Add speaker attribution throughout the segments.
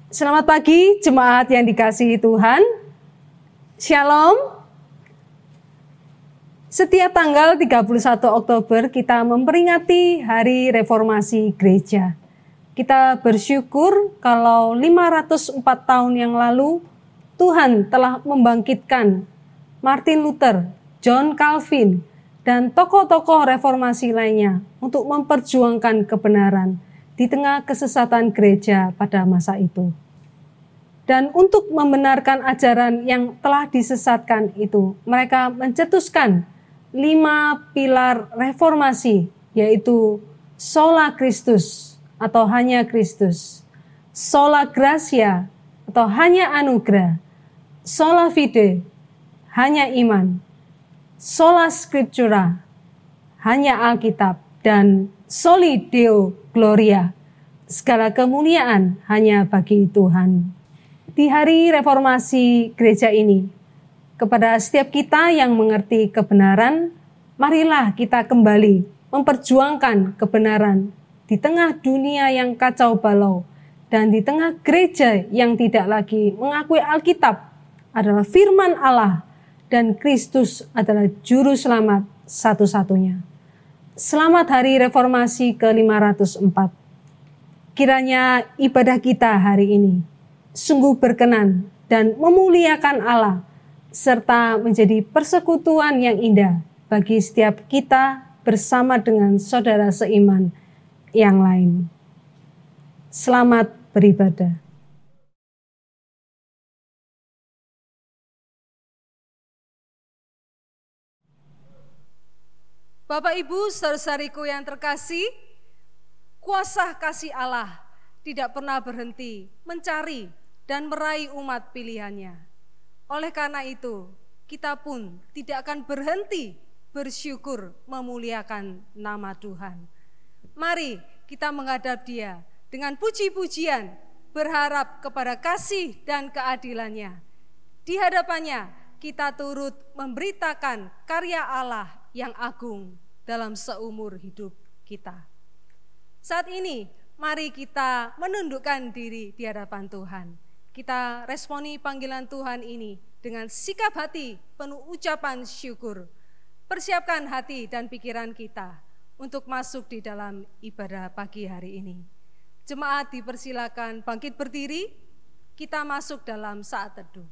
Speaker 1: Selamat pagi jemaat yang dikasihi Tuhan. Shalom. Setiap tanggal 31 Oktober kita memperingati Hari Reformasi Gereja. Kita bersyukur kalau 504 tahun yang lalu Tuhan telah membangkitkan Martin Luther, John Calvin, dan tokoh-tokoh reformasi lainnya untuk memperjuangkan kebenaran di tengah kesesatan gereja pada masa itu. Dan untuk membenarkan ajaran yang telah disesatkan itu, mereka mencetuskan 5 pilar reformasi, yaitu sola Christus atau hanya Kristus, sola gratia atau hanya anugerah, sola fide, hanya iman, sola scriptura, hanya Alkitab, dan soli deo gloria, segala kemuliaan hanya bagi Tuhan. Di hari reformasi gereja ini, kepada setiap kita yang mengerti kebenaran, marilah kita kembali memperjuangkan kebenaran di tengah dunia yang kacau balau dan di tengah gereja yang tidak lagi mengakui Alkitab adalah firman Allah dan Kristus adalah juru selamat satu-satunya. Selamat Hari Reformasi ke-504. Kiranya ibadah kita hari ini sungguh berkenan dan memuliakan Allah, serta menjadi persekutuan yang indah bagi setiap kita bersama dengan saudara seiman yang lain. Selamat beribadah.
Speaker 2: Bapak Ibu, saudara-saudariku yang terkasih, kuasa kasih Allah tidak pernah berhenti mencari dan meraih umat pilihannya. Oleh karena itu, kita pun tidak akan berhenti bersyukur memuliakan nama Tuhan. Mari kita menghadap Dia dengan puji-pujian, berharap kepada kasih dan keadilannya. Di hadapannya kita turut memberitakan karya Allah yang agung dalam seumur hidup kita. Saat ini, mari kita menundukkan diri di hadapan Tuhan. Kita responi panggilan Tuhan ini dengan sikap hati penuh ucapan syukur. Persiapkan hati dan pikiran kita untuk masuk di dalam ibadah pagi hari ini. Jemaat dipersilakan bangkit berdiri, kita masuk dalam saat teduh.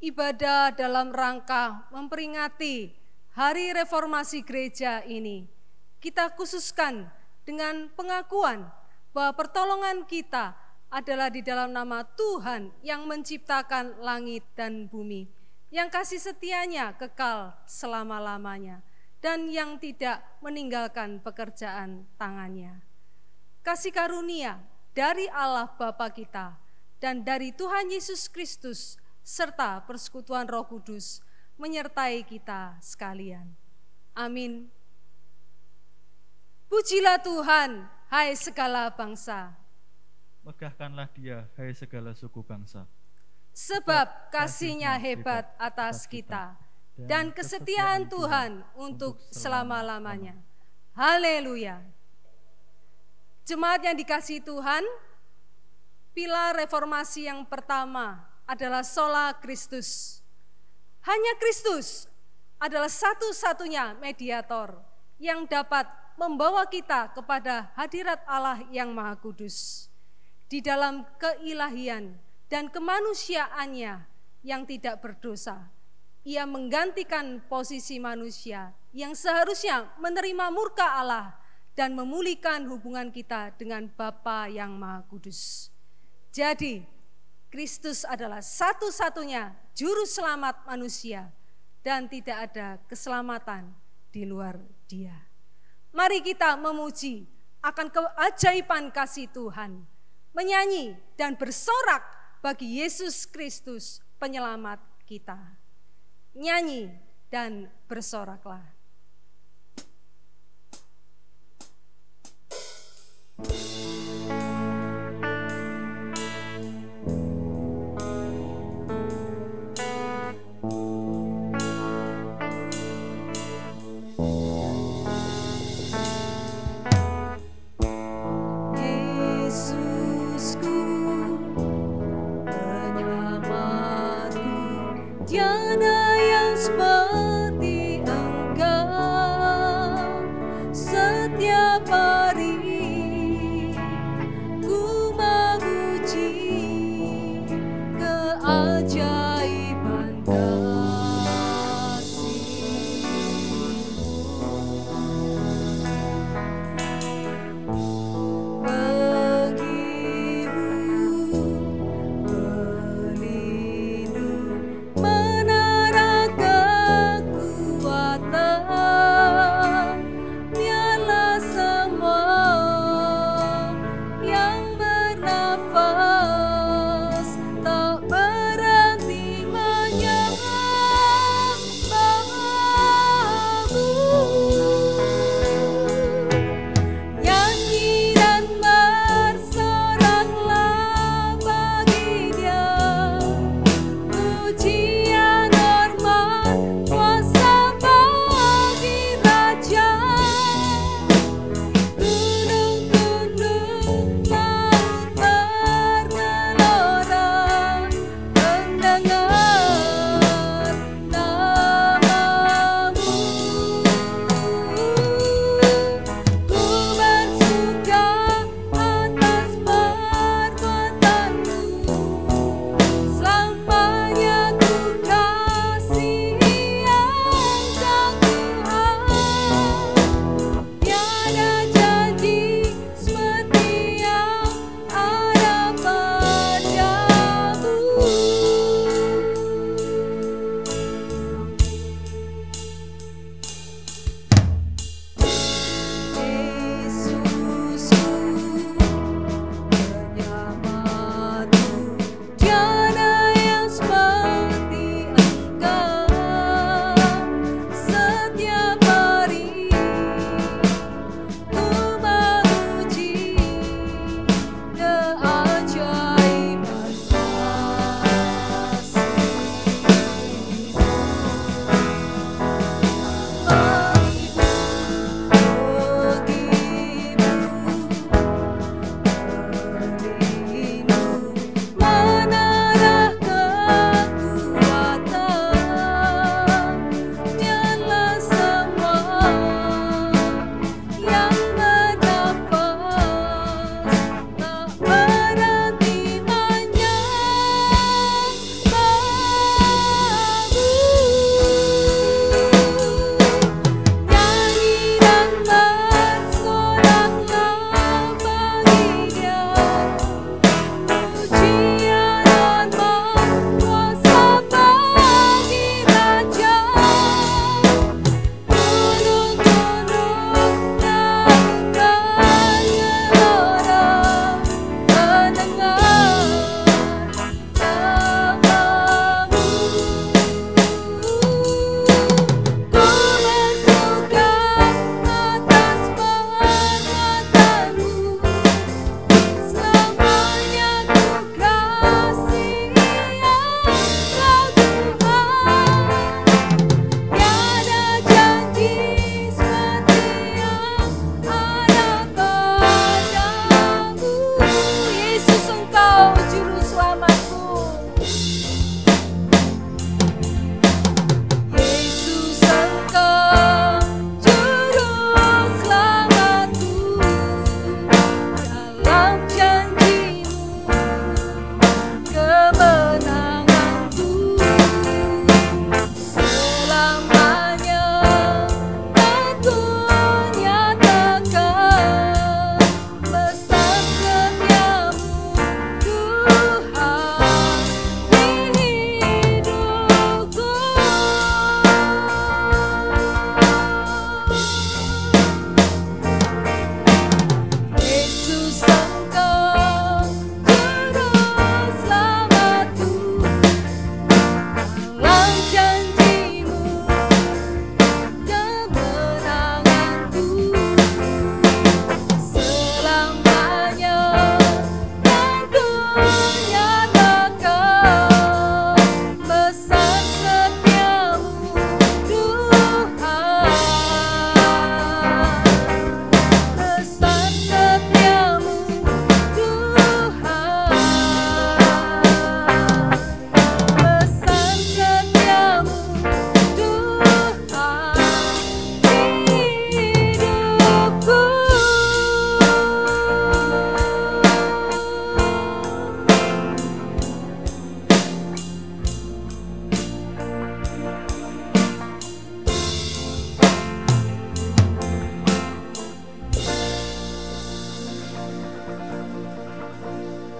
Speaker 2: Ibadah dalam rangka memperingati Hari Reformasi Gereja ini kita khususkan dengan pengakuan bahwa pertolongan kita adalah di dalam nama Tuhan yang menciptakan langit dan bumi, yang kasih setianya kekal selama-lamanya dan yang tidak meninggalkan pekerjaan tangannya. Kasih karunia dari Allah Bapa kita dan dari Tuhan Yesus Kristus serta persekutuan Roh Kudus menyertai kita sekalian. Amin. Pujilah Tuhan, hai segala bangsa.
Speaker 3: Megahkanlah Dia, hai segala suku bangsa.
Speaker 2: Sebab kasih-Nya hebat atas kita, dan kesetiaan Tuhan untuk selama-lamanya. Haleluya. Jemaat yang dikasihi Tuhan, pilar reformasi yang pertama adalah sola Christus. Hanya Kristus adalah satu-satunya mediator yang dapat membawa kita kepada hadirat Allah yang Maha Kudus. Di dalam keilahian dan kemanusiaannya yang tidak berdosa, Ia menggantikan posisi manusia yang seharusnya menerima murka Allah dan memulihkan hubungan kita dengan Bapa yang Maha Kudus. Jadi, Kristus adalah satu-satunya juru selamat manusia dan tidak ada keselamatan di luar Dia. Mari kita memuji akan keajaiban kasih Tuhan, menyanyi dan bersorak bagi Yesus Kristus penyelamat kita. Nyanyi dan bersoraklah.
Speaker 4: Tiada yang seperti Engkau.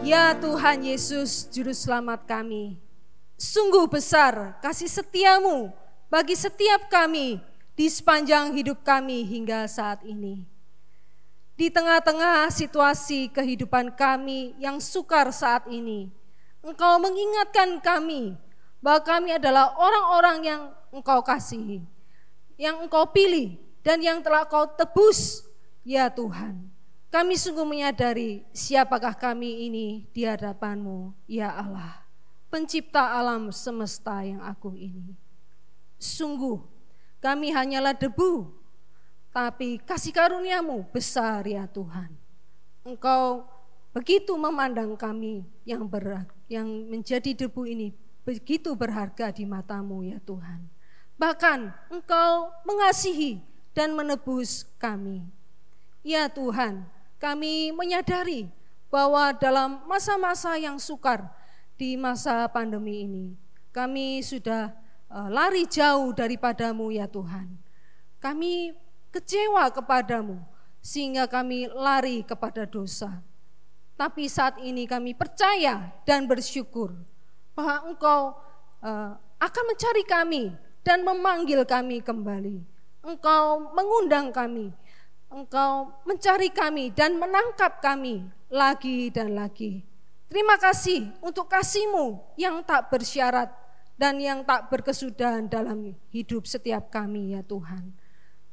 Speaker 2: Ya Tuhan Yesus, Juru Selamat kami, sungguh besar kasih setiamu bagi setiap kami di sepanjang hidup kami hingga saat ini. Di tengah-tengah situasi kehidupan kami yang sukar saat ini, Engkau mengingatkan kami bahwa kami adalah orang-orang yang Engkau kasihi, yang Engkau pilih dan yang telah Kau tebus, ya Tuhan. Kami sungguh menyadari siapakah kami ini di hadapan-Mu, ya Allah, pencipta alam semesta yang agung ini. Sungguh kami hanyalah debu, tapi kasih karunia-Mu besar, ya Tuhan. Engkau begitu memandang kami yang menjadi debu ini begitu berharga di mata-Mu, ya Tuhan. Bahkan Engkau mengasihi dan menebus kami. Ya Tuhan, kami menyadari bahwa dalam masa-masa yang sukar di masa pandemi ini, kami sudah lari jauh daripada-Mu, ya Tuhan. Kami kecewa kepada-Mu sehingga kami lari kepada dosa. Tapi saat ini kami percaya dan bersyukur bahwa Engkau akan mencari kami dan memanggil kami kembali. Engkau mengundang kami, Engkau mencari kami dan menangkap kami lagi dan lagi. Terima kasih untuk kasih-Mu yang tak bersyarat dan yang tak berkesudahan dalam hidup setiap kami, ya Tuhan.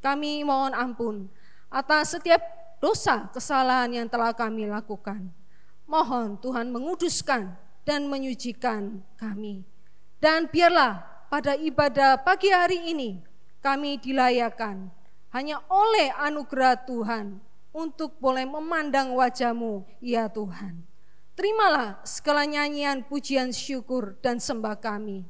Speaker 2: Kami mohon ampun atas setiap dosa kesalahan yang telah kami lakukan. Mohon Tuhan menguduskan dan menyucikan kami. Dan biarlah pada ibadah pagi hari ini kami dilayakan hanya oleh anugerah Tuhan untuk boleh memandang wajah-Mu, ya Tuhan. Terimalah segala nyanyian, pujian, syukur, dan sembah kami.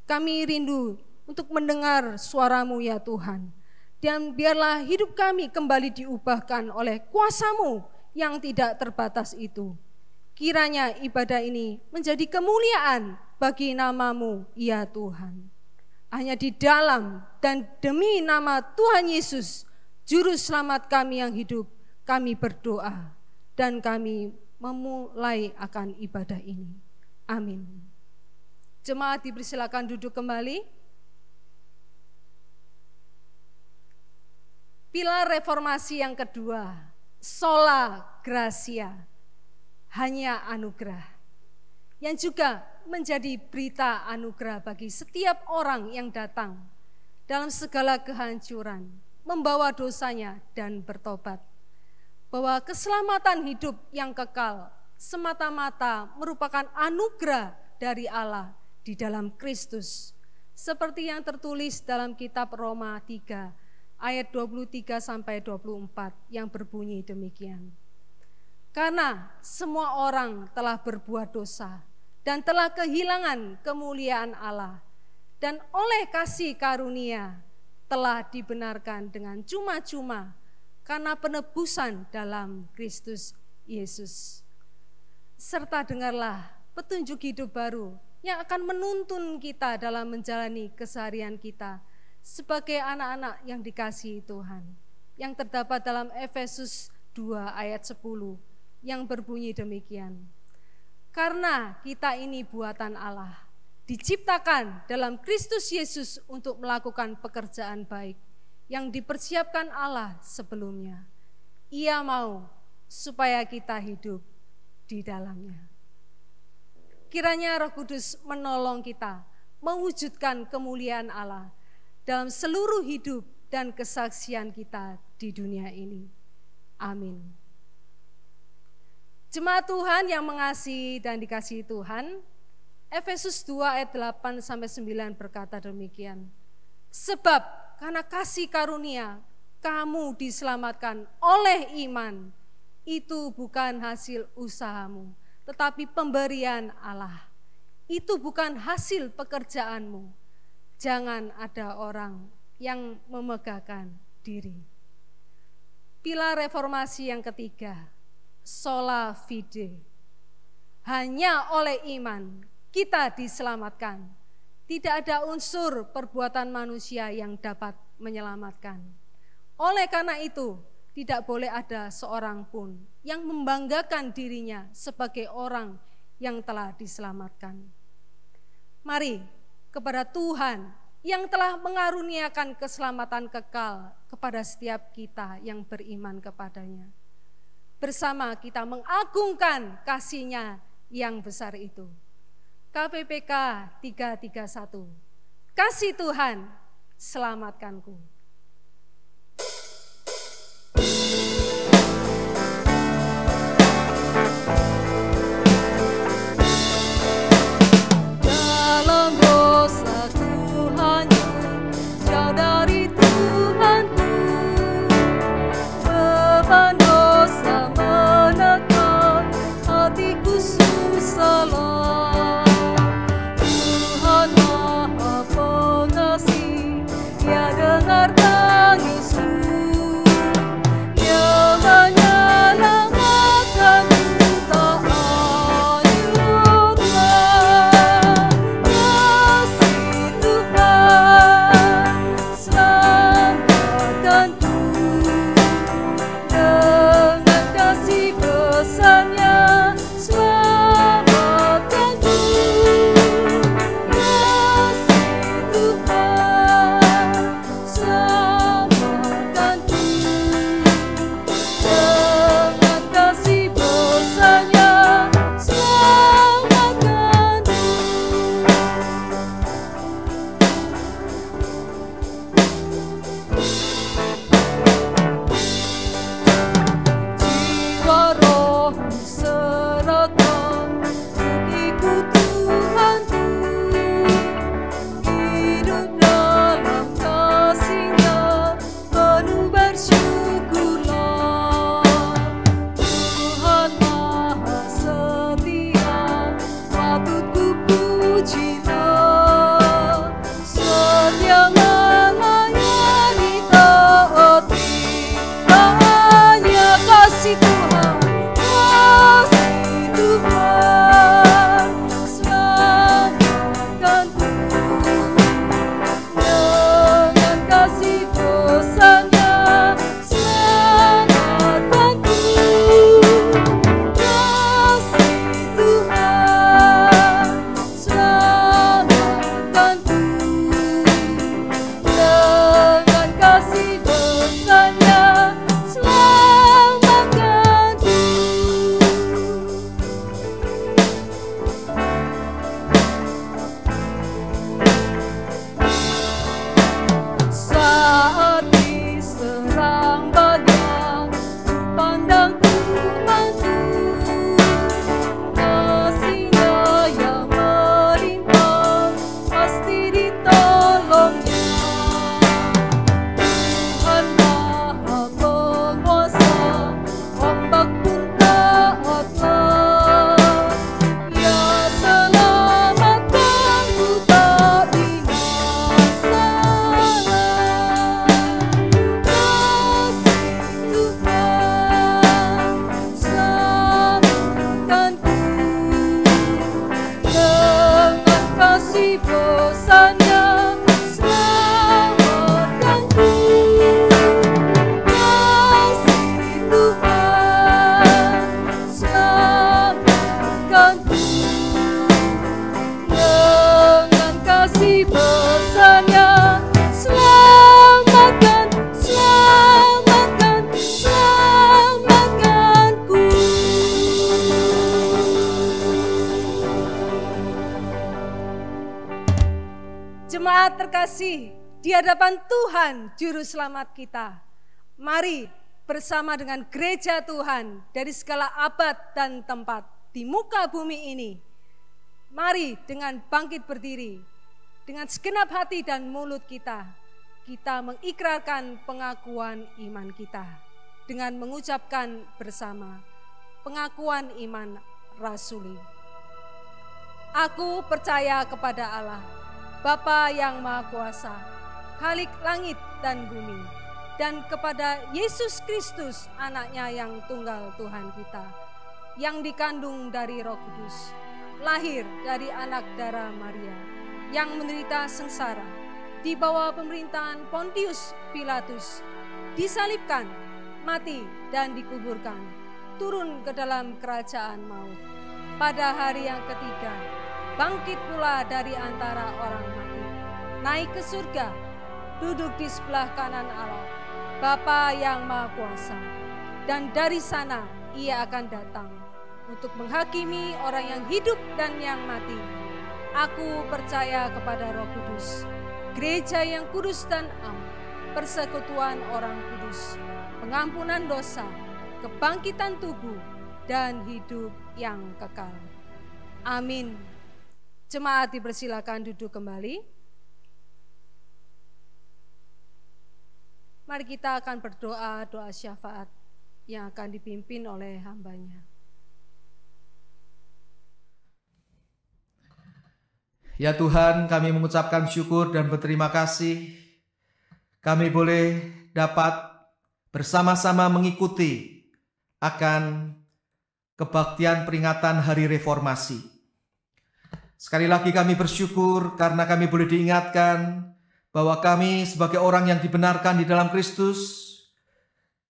Speaker 2: Kami rindu untuk mendengar suara-Mu, ya Tuhan. Dan biarlah hidup kami kembali diubahkan oleh kuasa-Mu yang tidak terbatas itu. Kiranya ibadah ini menjadi kemuliaan bagi nama-Mu, ya Tuhan. Hanya di dalam dan demi nama Tuhan Yesus, Juru Selamat kami yang hidup, kami berdoa dan kami memulai akan ibadah ini. Amin. Jemaat dipersilakan duduk kembali. Pilar reformasi yang kedua, sola gratia, hanya anugerah. Yang juga menjadi berita anugerah bagi setiap orang yang datang dalam segala kehancuran, membawa dosanya dan bertobat. Bahwa keselamatan hidup yang kekal semata-mata merupakan anugerah dari Allah di dalam Kristus. Seperti yang tertulis dalam kitab Roma 3 ayat 23-24 yang berbunyi demikian. Karena semua orang telah berbuat dosa dan telah kehilangan kemuliaan Allah, dan oleh kasih karunia telah dibenarkan dengan cuma-cuma karena penebusan dalam Kristus Yesus. Serta dengarlah petunjuk hidup baru yang akan menuntun kita dalam menjalani keseharian kita sebagai anak-anak yang dikasihi Tuhan, yang terdapat dalam Efesus 2 ayat 10 yang berbunyi demikian. Karena kita ini buatan Allah, diciptakan dalam Kristus Yesus untuk melakukan pekerjaan baik yang dipersiapkan Allah sebelumnya. Ia mau supaya kita hidup di dalamnya. Kiranya Roh Kudus menolong kita mewujudkan kemuliaan Allah dalam seluruh hidup dan kesaksian kita di dunia ini. Amin. Jemaat Tuhan yang mengasihi dan dikasihi Tuhan, Efesus 2 ayat 8-9 berkata demikian. Sebab karena kasih karunia kamu diselamatkan oleh iman, itu bukan hasil usahamu, tetapi pemberian Allah. Itu bukan hasil pekerjaanmu. Jangan ada orang yang memegahkan diri. Pilar reformasi yang ketiga, sola fide. Hanya oleh iman kita diselamatkan. Tidak ada unsur perbuatan manusia yang dapat menyelamatkan. Oleh karena itu, tidak boleh ada seorang pun yang membanggakan dirinya sebagai orang yang telah diselamatkan. Mari kepada Tuhan yang telah mengaruniakan keselamatan kekal kepada setiap kita yang beriman kepadanya. Bersama kita mengagungkan kasih-Nya yang besar itu. KPPK 331. Kasih Tuhan, selamatkanku. Jemaat terkasih di hadapan Tuhan Juru Selamat kita, mari bersama dengan gereja Tuhan dari segala abad dan tempat di muka bumi ini, mari dengan bangkit berdiri, dengan segenap hati dan mulut kita mengikrarkan pengakuan iman kita dengan mengucapkan bersama pengakuan iman rasuli. Aku percaya kepada Allah, Bapa yang Maha Kuasa, Khalik langit dan bumi, dan kepada Yesus Kristus, anaknya yang tunggal Tuhan kita, yang dikandung dari Roh Kudus, lahir dari anak darah Maria, yang menderita sengsara di bawah pemerintahan Pontius Pilatus, disalibkan, mati dan dikuburkan, turun ke dalam kerajaan maut. Pada hari yang ketiga, bangkit pula dari antara orang mati, naik ke surga, duduk di sebelah kanan Allah, Bapa yang Maha Kuasa. Dan dari sana ia akan datang untuk menghakimi orang yang hidup dan yang mati. Aku percaya kepada Roh Kudus, gereja yang kudus dan am, persekutuan orang kudus, pengampunan dosa, kebangkitan tubuh, dan hidup yang kekal. Amin. Jemaat dipersilakan duduk kembali. Mari kita akan berdoa doa syafaat yang akan dipimpin oleh hambanya.
Speaker 4: Ya Tuhan, kami mengucapkan syukur dan berterima kasih. Kami boleh dapat bersama-sama mengikuti akan kebaktian peringatan Hari Reformasi. Sekali lagi kami bersyukur karena kami boleh diingatkan bahwa kami sebagai orang yang dibenarkan di dalam Kristus,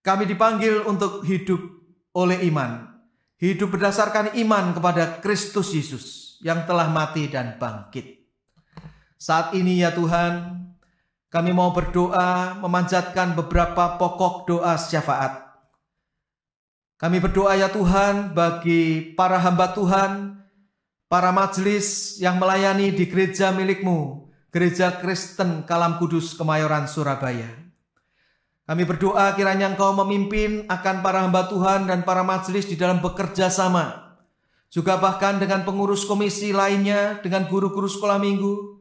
Speaker 4: kami dipanggil untuk hidup oleh iman. Hidup berdasarkan iman kepada Kristus Yesus yang telah mati dan bangkit. Saat ini ya Tuhan, kami mau berdoa memanjatkan beberapa pokok doa syafaat. Kami berdoa ya Tuhan bagi para hamba Tuhan, para majelis yang melayani di gereja milik-Mu, Gereja Kristen Kalam Kudus Kemayoran Surabaya. Kami berdoa kiranya Engkau memimpin akan para hamba Tuhan dan para majelis di dalam bekerja sama. Juga bahkan dengan pengurus komisi lainnya, dengan guru-guru sekolah minggu,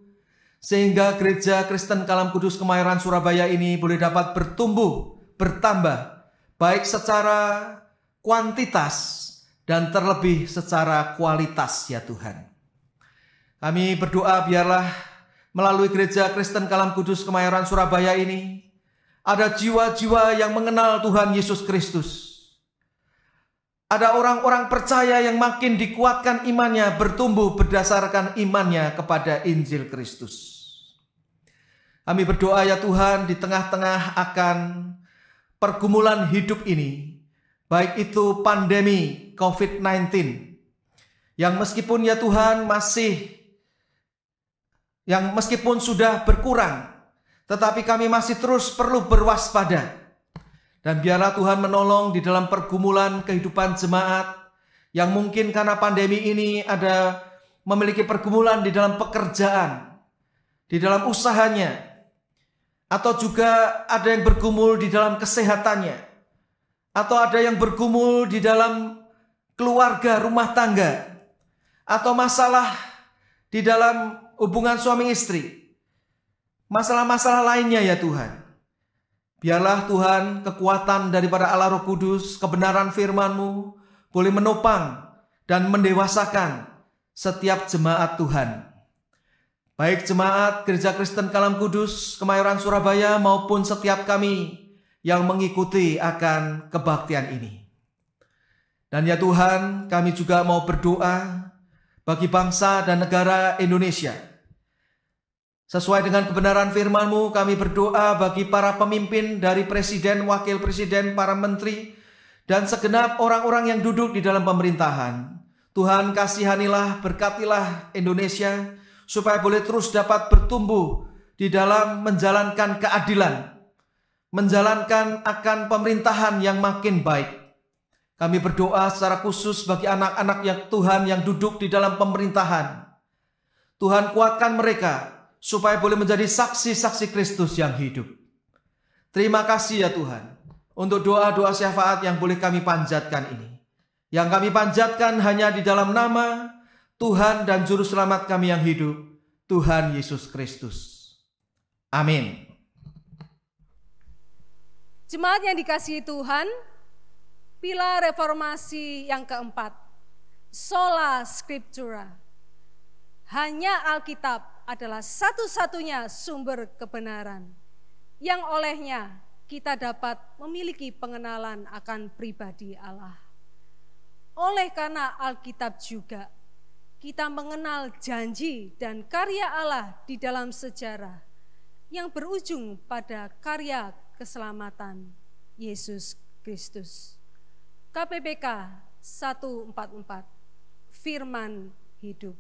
Speaker 4: sehingga Gereja Kristen Kalam Kudus Kemayoran Surabaya ini boleh dapat bertumbuh, bertambah, baik secara kuantitas dan terlebih secara kualitas ya Tuhan. Kami berdoa biarlah melalui Gereja Kristen Kalam Kudus Kemayoran Surabaya ini ada jiwa-jiwa yang mengenal Tuhan Yesus Kristus. Ada orang-orang percaya yang makin dikuatkan imannya, bertumbuh berdasarkan imannya kepada Injil Kristus. Kami berdoa ya Tuhan di tengah-tengah akan pergumulan hidup ini, baik itu pandemi COVID-19, yang meskipun ya Tuhan meskipun sudah berkurang, tetapi kami masih terus perlu berwaspada. Dan biarlah Tuhan menolong di dalam pergumulan kehidupan jemaat yang mungkin karena pandemi ini ada memiliki pergumulan di dalam pekerjaan, di dalam usahanya, atau juga ada yang bergumul di dalam kesehatannya, atau ada yang bergumul di dalam keluarga rumah tangga, atau masalah di dalam hubungan suami istri, masalah-masalah lainnya ya Tuhan. Biarlah Tuhan kekuatan daripada Allah Roh Kudus, kebenaran firman-Mu boleh menopang dan mendewasakan setiap jemaat Tuhan. Baik jemaat Gereja Kristen Kalam Kudus Kemayoran Surabaya maupun setiap kami yang mengikuti akan kebaktian ini. Dan ya Tuhan, kami juga mau berdoa bagi bangsa dan negara Indonesia. Sesuai dengan kebenaran firman-Mu, kami berdoa bagi para pemimpin dari presiden, wakil presiden, para menteri, dan segenap orang-orang yang duduk di dalam pemerintahan. Tuhan kasihanilah, berkatilah Indonesia, supaya boleh terus dapat bertumbuh di dalam menjalankan keadilan, menjalankan akan pemerintahan yang makin baik. Kami berdoa secara khusus bagi anak-anak yang Tuhan yang duduk di dalam pemerintahan. Tuhan kuatkan mereka, supaya boleh menjadi saksi-saksi Kristus yang hidup. Terima kasih ya Tuhan, untuk doa-doa syafaat yang boleh kami panjatkan ini. Yang kami panjatkan hanya di dalam nama Tuhan dan Juru Selamat kami yang hidup, Tuhan Yesus Kristus. Amin.
Speaker 2: Jemaat yang dikasihi Tuhan, pilar reformasi yang keempat, Sola Scriptura. Hanya Alkitab adalah satu-satunya sumber kebenaran yang olehnya kita dapat memiliki pengenalan akan pribadi Allah. Oleh karena Alkitab juga, kita mengenal janji dan karya Allah di dalam sejarah yang berujung pada karya keselamatan Yesus Kristus. KPPK 144, Firman Hidup.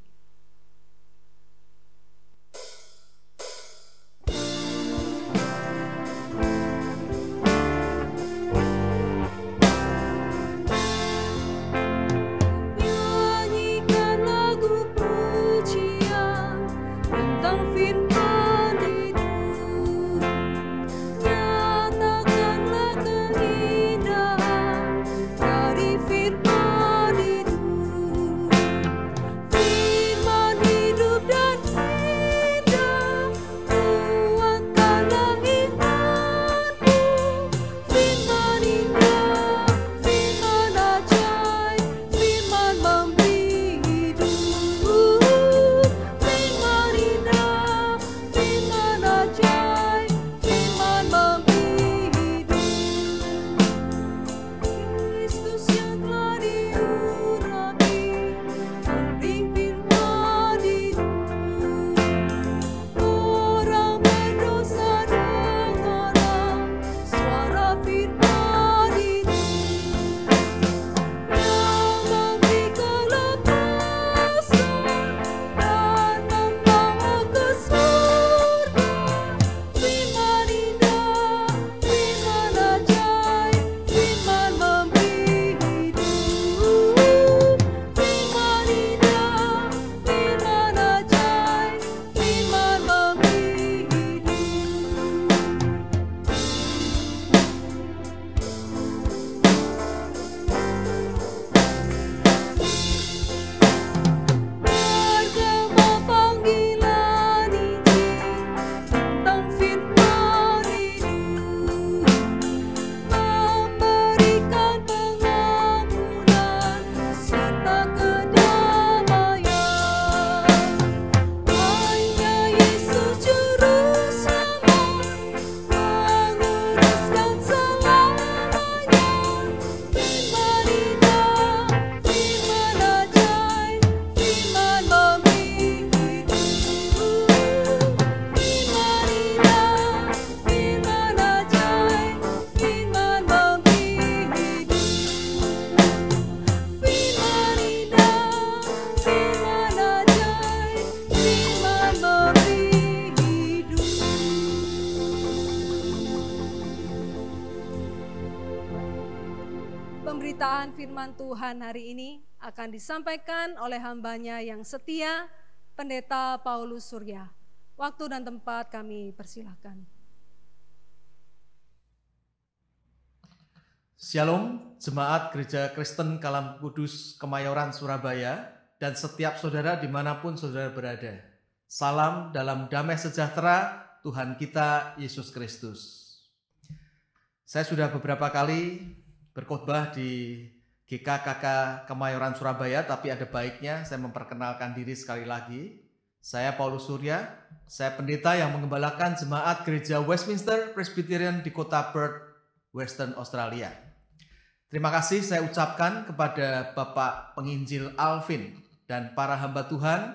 Speaker 2: Pemberitaan firman Tuhan hari ini akan disampaikan oleh hambanya yang setia, Pendeta Paulus Surya. Waktu dan tempat kami persilahkan.
Speaker 4: Shalom, Jemaat Gereja Kristen Kalam Kudus Kemayoran Surabaya, dan setiap saudara dimanapun saudara berada. Salam dalam damai sejahtera Tuhan kita Yesus Kristus. Saya sudah beberapa kali berkhotbah di GKKK Kemayoran Surabaya, tapi ada baiknya saya memperkenalkan diri sekali lagi. Saya Paulus Surya, saya pendeta yang mengembalakan jemaat Gereja Westminster Presbyterian di kota Perth, Western Australia. Terima kasih saya ucapkan kepada Bapak Penginjil Alvin dan para hamba Tuhan,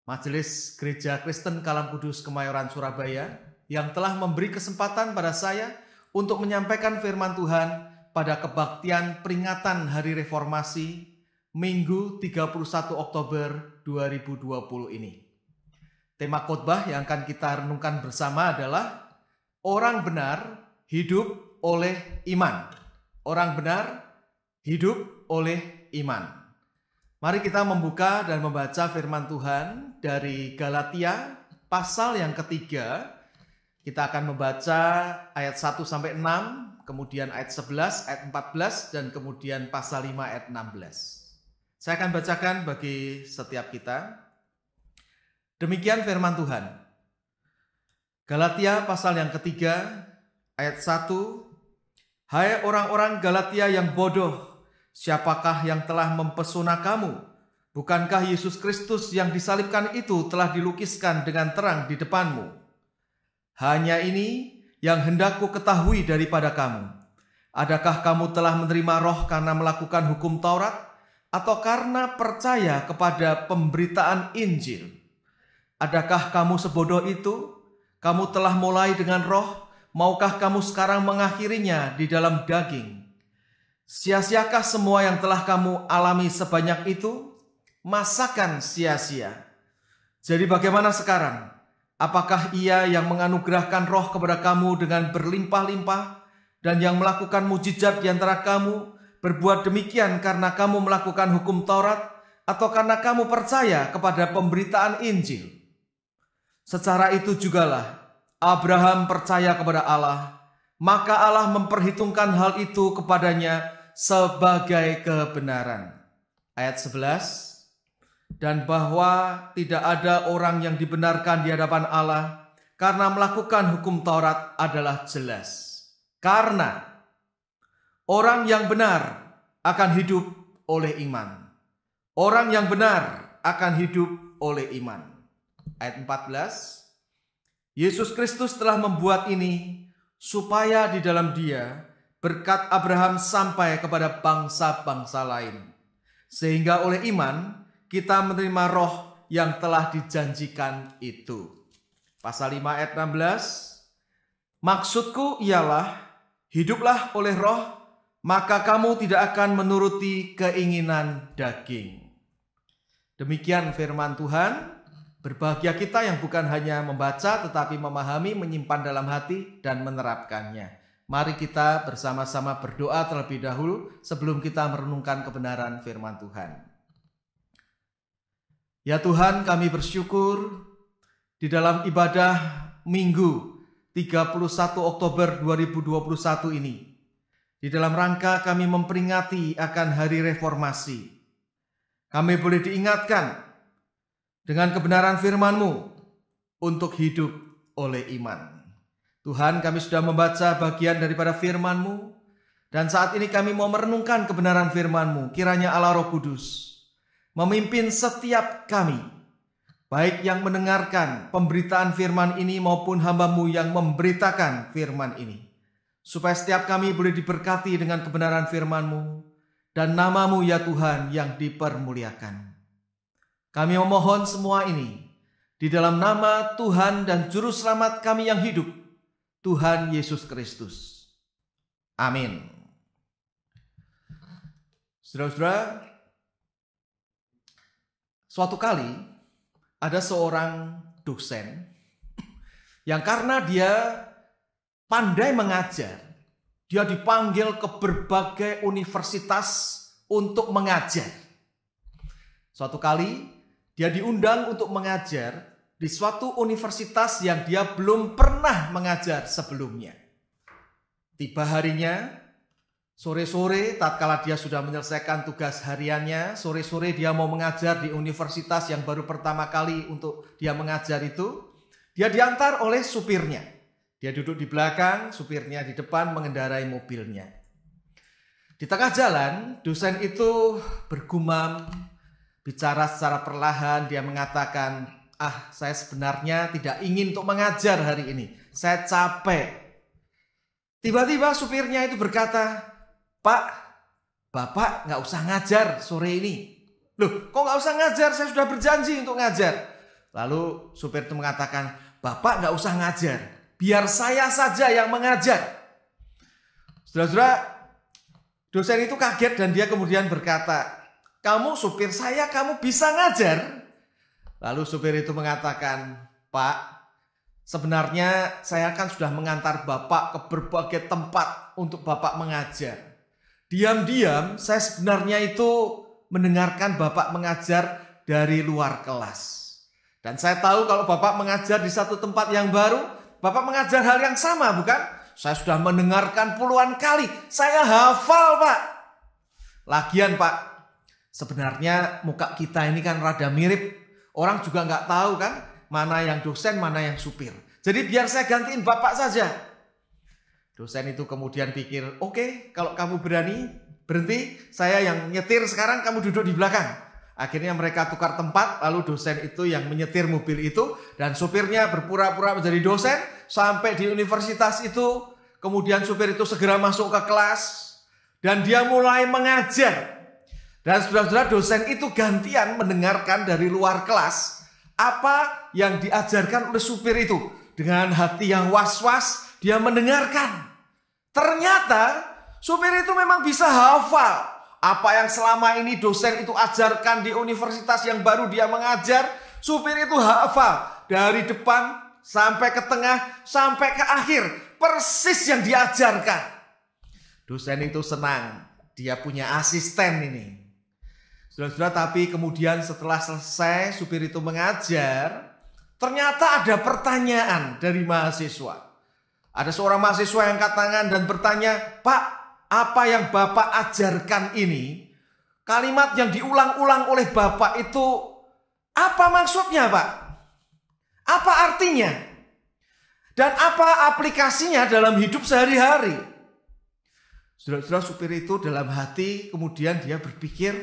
Speaker 4: Majelis Gereja Kristen Kalam Kudus Kemayoran Surabaya, yang telah memberi kesempatan pada saya untuk menyampaikan firman Tuhan pada kebaktian peringatan Hari Reformasi Minggu 31 Oktober 2020 ini. Tema khotbah yang akan kita renungkan bersama adalah orang benar hidup oleh iman. Orang benar hidup oleh iman. Mari kita membuka dan membaca firman Tuhan dari Galatia pasal yang ketiga. Kita akan membaca ayat 1 sampai 6. Kemudian ayat 11, ayat 14, dan kemudian pasal 5 ayat 16. Saya akan bacakan bagi setiap kita. Demikian firman Tuhan. Galatia pasal yang ketiga, ayat 1. Hai orang-orang Galatia yang bodoh, siapakah yang telah mempesona kamu? Bukankah Yesus Kristus yang disalibkan itu telah dilukiskan dengan terang di depanmu? Hanya ini yang hendak ku ketahui daripada kamu. Adakah kamu telah menerima roh karena melakukan hukum Taurat, atau karena percaya kepada pemberitaan Injil? Adakah kamu sebodoh itu? Kamu telah mulai dengan roh, maukah kamu sekarang mengakhirinya di dalam daging? Sia-siakah semua yang telah kamu alami sebanyak itu? Masakan sia-sia. Jadi bagaimana sekarang? Apakah Ia yang menganugerahkan roh kepada kamu dengan berlimpah-limpah dan yang melakukan mujizat di antara kamu berbuat demikian karena kamu melakukan hukum Taurat atau karena kamu percaya kepada pemberitaan Injil? Secara itu jugalah Abraham percaya kepada Allah, maka Allah memperhitungkan hal itu kepadanya sebagai kebenaran. Ayat 11. Dan bahwa tidak ada orang yang dibenarkan di hadapan Allah karena melakukan hukum Taurat adalah jelas. Karena orang yang benar akan hidup oleh iman. Orang yang benar akan hidup oleh iman. Ayat 14. Yesus Kristus telah membuat ini supaya di dalam Dia berkat Abraham sampai kepada bangsa-bangsa lain. Sehingga oleh iman kita menerima roh yang telah dijanjikan itu. Pasal 5 ayat 16. Maksudku ialah, hiduplah oleh roh, maka kamu tidak akan menuruti keinginan daging. Demikian firman Tuhan. Berbahagia kita yang bukan hanya membaca tetapi memahami, menyimpan dalam hati dan menerapkannya. Mari kita bersama-sama berdoa terlebih dahulu sebelum kita merenungkan kebenaran firman Tuhan. Ya Tuhan, kami bersyukur di dalam ibadah Minggu 31 Oktober 2021 ini. Di dalam rangka kami memperingati akan Hari Reformasi. Kami boleh diingatkan dengan kebenaran firman-Mu untuk hidup oleh iman. Tuhan, kami sudah membaca bagian daripada firman-Mu, dan saat ini kami mau merenungkan kebenaran firman-Mu. Kiranya Allah Roh Kudus memimpin setiap kami, baik yang mendengarkan pemberitaan firman ini maupun hamba-Mu yang memberitakan firman ini, supaya setiap kami boleh diberkati dengan kebenaran firman-Mu, dan nama-Mu ya Tuhan yang dipermuliakan. Kami memohon semua ini di dalam nama Tuhan dan Juru Selamat kami yang hidup, Tuhan Yesus Kristus. Amin. Saudara-saudara, suatu kali ada seorang dosen yang karena dia pandai mengajar, dia dipanggil ke berbagai universitas untuk mengajar. Suatu kali dia diundang untuk mengajar di suatu universitas yang dia belum pernah mengajar sebelumnya. Tiba harinya, sore-sore tatkala dia sudah menyelesaikan tugas hariannya, sore-sore dia mau mengajar di universitas yang baru pertama kali untuk dia mengajar itu, dia diantar oleh supirnya. Dia duduk di belakang, supirnya di depan mengendarai mobilnya. Di tengah jalan, dosen itu bergumam, bicara secara perlahan, dia mengatakan, saya sebenarnya tidak ingin untuk mengajar hari ini. Saya capek. Tiba-tiba supirnya itu berkata, Pak, Bapak nggak usah ngajar sore ini. Loh, kok nggak usah ngajar? Saya sudah berjanji untuk ngajar. Lalu supir itu mengatakan, Bapak nggak usah ngajar. Biar saya saja yang mengajar. Saudara-saudara, dosen itu kaget dan dia kemudian berkata, kamu supir saya, kamu bisa ngajar? Lalu supir itu mengatakan, Pak, sebenarnya saya kan sudah mengantar Bapak ke berbagai tempat untuk Bapak mengajar. Diam-diam saya sebenarnya itu mendengarkan Bapak mengajar dari luar kelas. Dan saya tahu kalau Bapak mengajar di satu tempat yang baru, Bapak mengajar hal yang sama, bukan? Saya sudah mendengarkan puluhan kali, saya hafal, Pak. Lagian, Pak, sebenarnya muka kita ini kan rada mirip. Orang juga nggak tahu kan mana yang dosen, mana yang supir. Jadi biar saya gantiin Bapak saja. Dosen itu kemudian pikir, oke, kalau kamu berhenti, saya yang nyetir sekarang, kamu duduk di belakang. Akhirnya mereka tukar tempat, lalu dosen itu yang menyetir mobil itu, dan supirnya berpura-pura menjadi dosen, sampai di universitas itu, kemudian supir itu segera masuk ke kelas, dan dia mulai mengajar. Dan saudara-saudara, dosen itu gantian mendengarkan dari luar kelas apa yang diajarkan oleh supir itu. Dengan hati yang was-was, dia mendengarkan. Ternyata supir itu memang bisa hafal apa yang selama ini dosen itu ajarkan di universitas yang baru dia mengajar. Supir itu hafal dari depan sampai ke tengah sampai ke akhir, persis yang diajarkan. Dosen itu senang, dia punya asisten ini. Saudara-saudara, tapi kemudian setelah selesai supir itu mengajar, ternyata ada pertanyaan dari mahasiswa. Ada seorang mahasiswa yang angkat tangan dan bertanya, "Pak, apa yang Bapak ajarkan ini, kalimat yang diulang-ulang oleh Bapak itu, apa maksudnya, Pak? Apa artinya? Dan apa aplikasinya dalam hidup sehari-hari?" Saudara-saudara, supir itu dalam hati kemudian dia berpikir,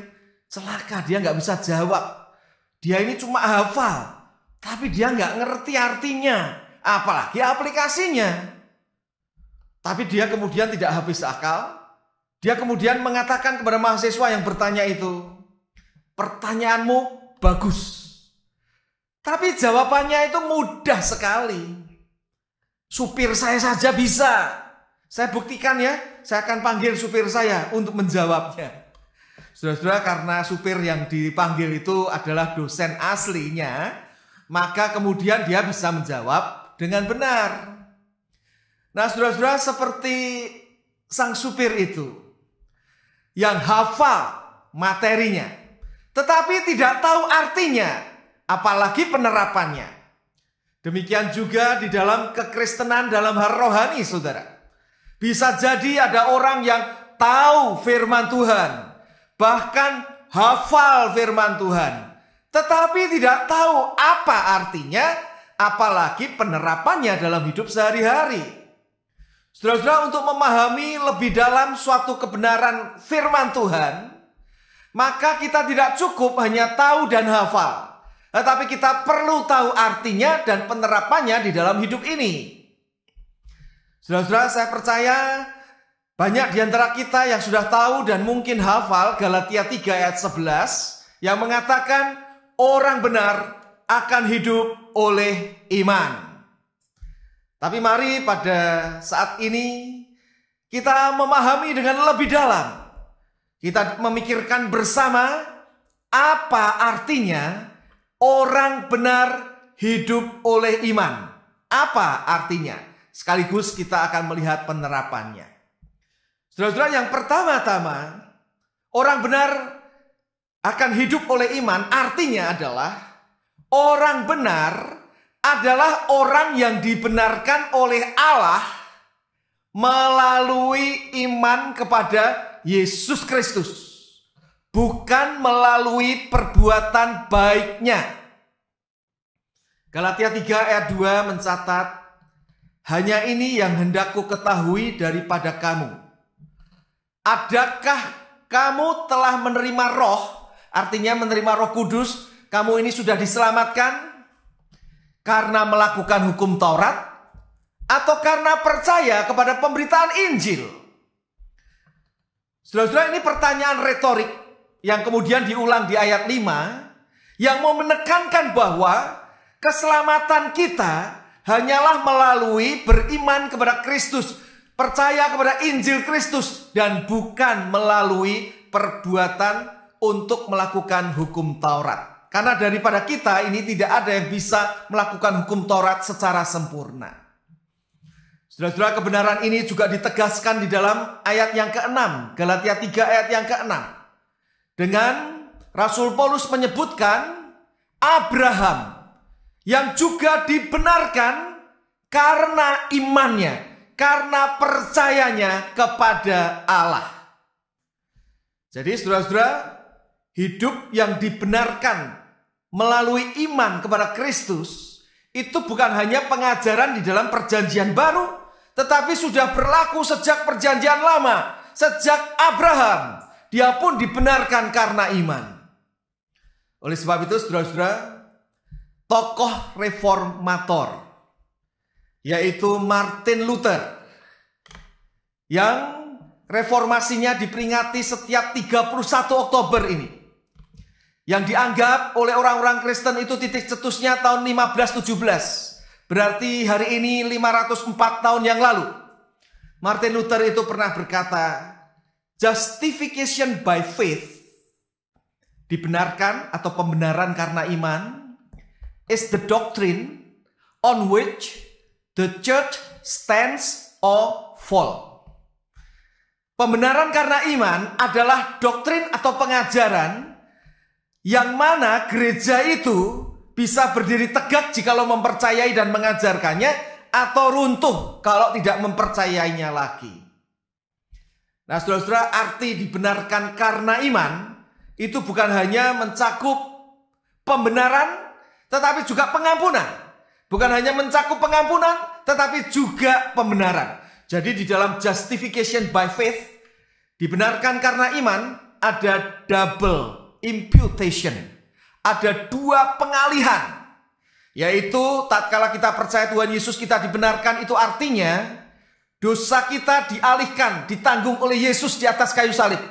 Speaker 4: celaka, dia nggak bisa jawab. Dia ini cuma hafal, tapi dia nggak ngerti artinya, apalagi aplikasinya. Tapi dia kemudian tidak habis akal. Dia kemudian mengatakan kepada mahasiswa yang bertanya itu, "Pertanyaanmu bagus, tapi jawabannya itu mudah sekali. Supir saya saja bisa. Saya buktikan ya, saya akan panggil supir saya untuk menjawabnya." Saudara-saudara, karena supir yang dipanggil itu adalah dosen aslinya, maka kemudian dia bisa menjawab dengan benar. Nah, saudara-saudara, seperti sang supir itu yang hafal materinya, tetapi tidak tahu artinya, apalagi penerapannya. Demikian juga di dalam kekristenan, dalam hal rohani, saudara. Bisa jadi ada orang yang tahu firman Tuhan, bahkan hafal firman Tuhan, tetapi tidak tahu apa artinya, apalagi penerapannya dalam hidup sehari-hari. Saudara-saudara, untuk memahami lebih dalam suatu kebenaran firman Tuhan, maka kita tidak cukup hanya tahu dan hafal, tetapi kita perlu tahu artinya dan penerapannya di dalam hidup ini. Saudara-saudara, saya percaya banyak di antara kita yang sudah tahu dan mungkin hafal Galatia 3 ayat 11 yang mengatakan orang benar akan hidup oleh iman. Tapi mari pada saat ini kita memahami dengan lebih dalam. Kita memikirkan bersama apa artinya orang benar hidup oleh iman. Apa artinya? Sekaligus kita akan melihat penerapannya. Saudara-saudara, yang pertama-tama, orang benar akan hidup oleh iman artinya adalah orang benar adalah orang yang dibenarkan oleh Allah melalui iman kepada Yesus Kristus, bukan melalui perbuatan baiknya. Galatia 3 ayat 2 mencatat, "Hanya ini yang hendak ku ketahui daripada kamu. Adakah kamu telah menerima roh?" Artinya menerima Roh Kudus. Kamu ini sudah diselamatkan karena melakukan hukum Taurat atau karena percaya kepada pemberitaan Injil? Saudara-saudara, ini pertanyaan retorik yang kemudian diulang di ayat 5 yang mau menekankan bahwa keselamatan kita hanyalah melalui beriman kepada Kristus, percaya kepada Injil Kristus, dan bukan melalui perbuatan untuk melakukan hukum Taurat. Karena daripada kita ini tidak ada yang bisa melakukan hukum Taurat secara sempurna. Saudara-saudara, kebenaran ini juga ditegaskan di dalam ayat yang ke-6, Galatia 3 ayat yang ke-6. Dengan Rasul Paulus menyebutkan Abraham yang juga dibenarkan karena imannya, karena percayanya kepada Allah. Jadi saudara-saudara, hidup yang dibenarkan melalui iman kepada Kristus itu bukan hanya pengajaran di dalam perjanjian baru, tetapi sudah berlaku sejak perjanjian lama. Sejak Abraham, dia pun dibenarkan karena iman. Oleh sebab itu saudara-saudara, tokoh reformator yaitu Martin Luther yang reformasinya diperingati setiap 31 Oktober ini, yang dianggap oleh orang-orang Kristen itu titik cetusnya tahun 1517. Berarti hari ini 504 tahun yang lalu, Martin Luther itu pernah berkata, justification by faith, dibenarkan atau pembenaran karena iman, is the doctrine on which the church stands or fall. Pembenaran karena iman adalah doktrin atau pengajaran yang mana gereja itu bisa berdiri tegak jikalau mempercayai dan mengajarkannya, atau runtuh kalau tidak mempercayainya lagi. Nah, saudara-saudara, arti dibenarkan karena iman itu bukan hanya mencakup pembenaran, tetapi juga pengampunan. Bukan hanya mencakup pengampunan, tetapi juga pembenaran. Jadi di dalam justification by faith, dibenarkan karena iman, ada double imputation. Ada dua pengalihan, yaitu tatkala kita percaya Tuhan Yesus kita dibenarkan, itu artinya dosa kita dialihkan, ditanggung oleh Yesus di atas kayu salib.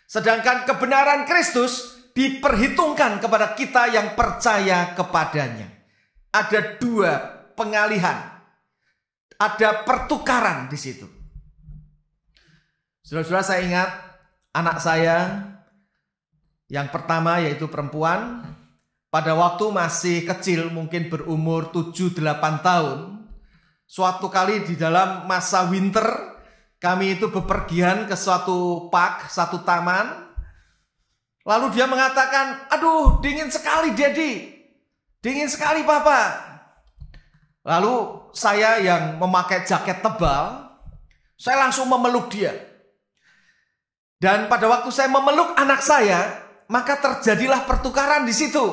Speaker 4: Sedangkan kebenaran Kristus diperhitungkan kepada kita yang percaya kepadanya. Ada dua pengalihan, ada pertukaran di situ. Saudara-saudara, saya ingat anak saya yang pertama, yaitu perempuan, pada waktu masih kecil, mungkin berumur 7-8 tahun, suatu kali di dalam masa winter, kami itu bepergian ke suatu park, satu taman. Lalu dia mengatakan, aduh dingin sekali Daddy, dingin sekali Papa. Lalu saya yang memakai jaket tebal, saya langsung memeluk dia. Dan pada waktu saya memeluk anak saya, maka terjadilah pertukaran di situ.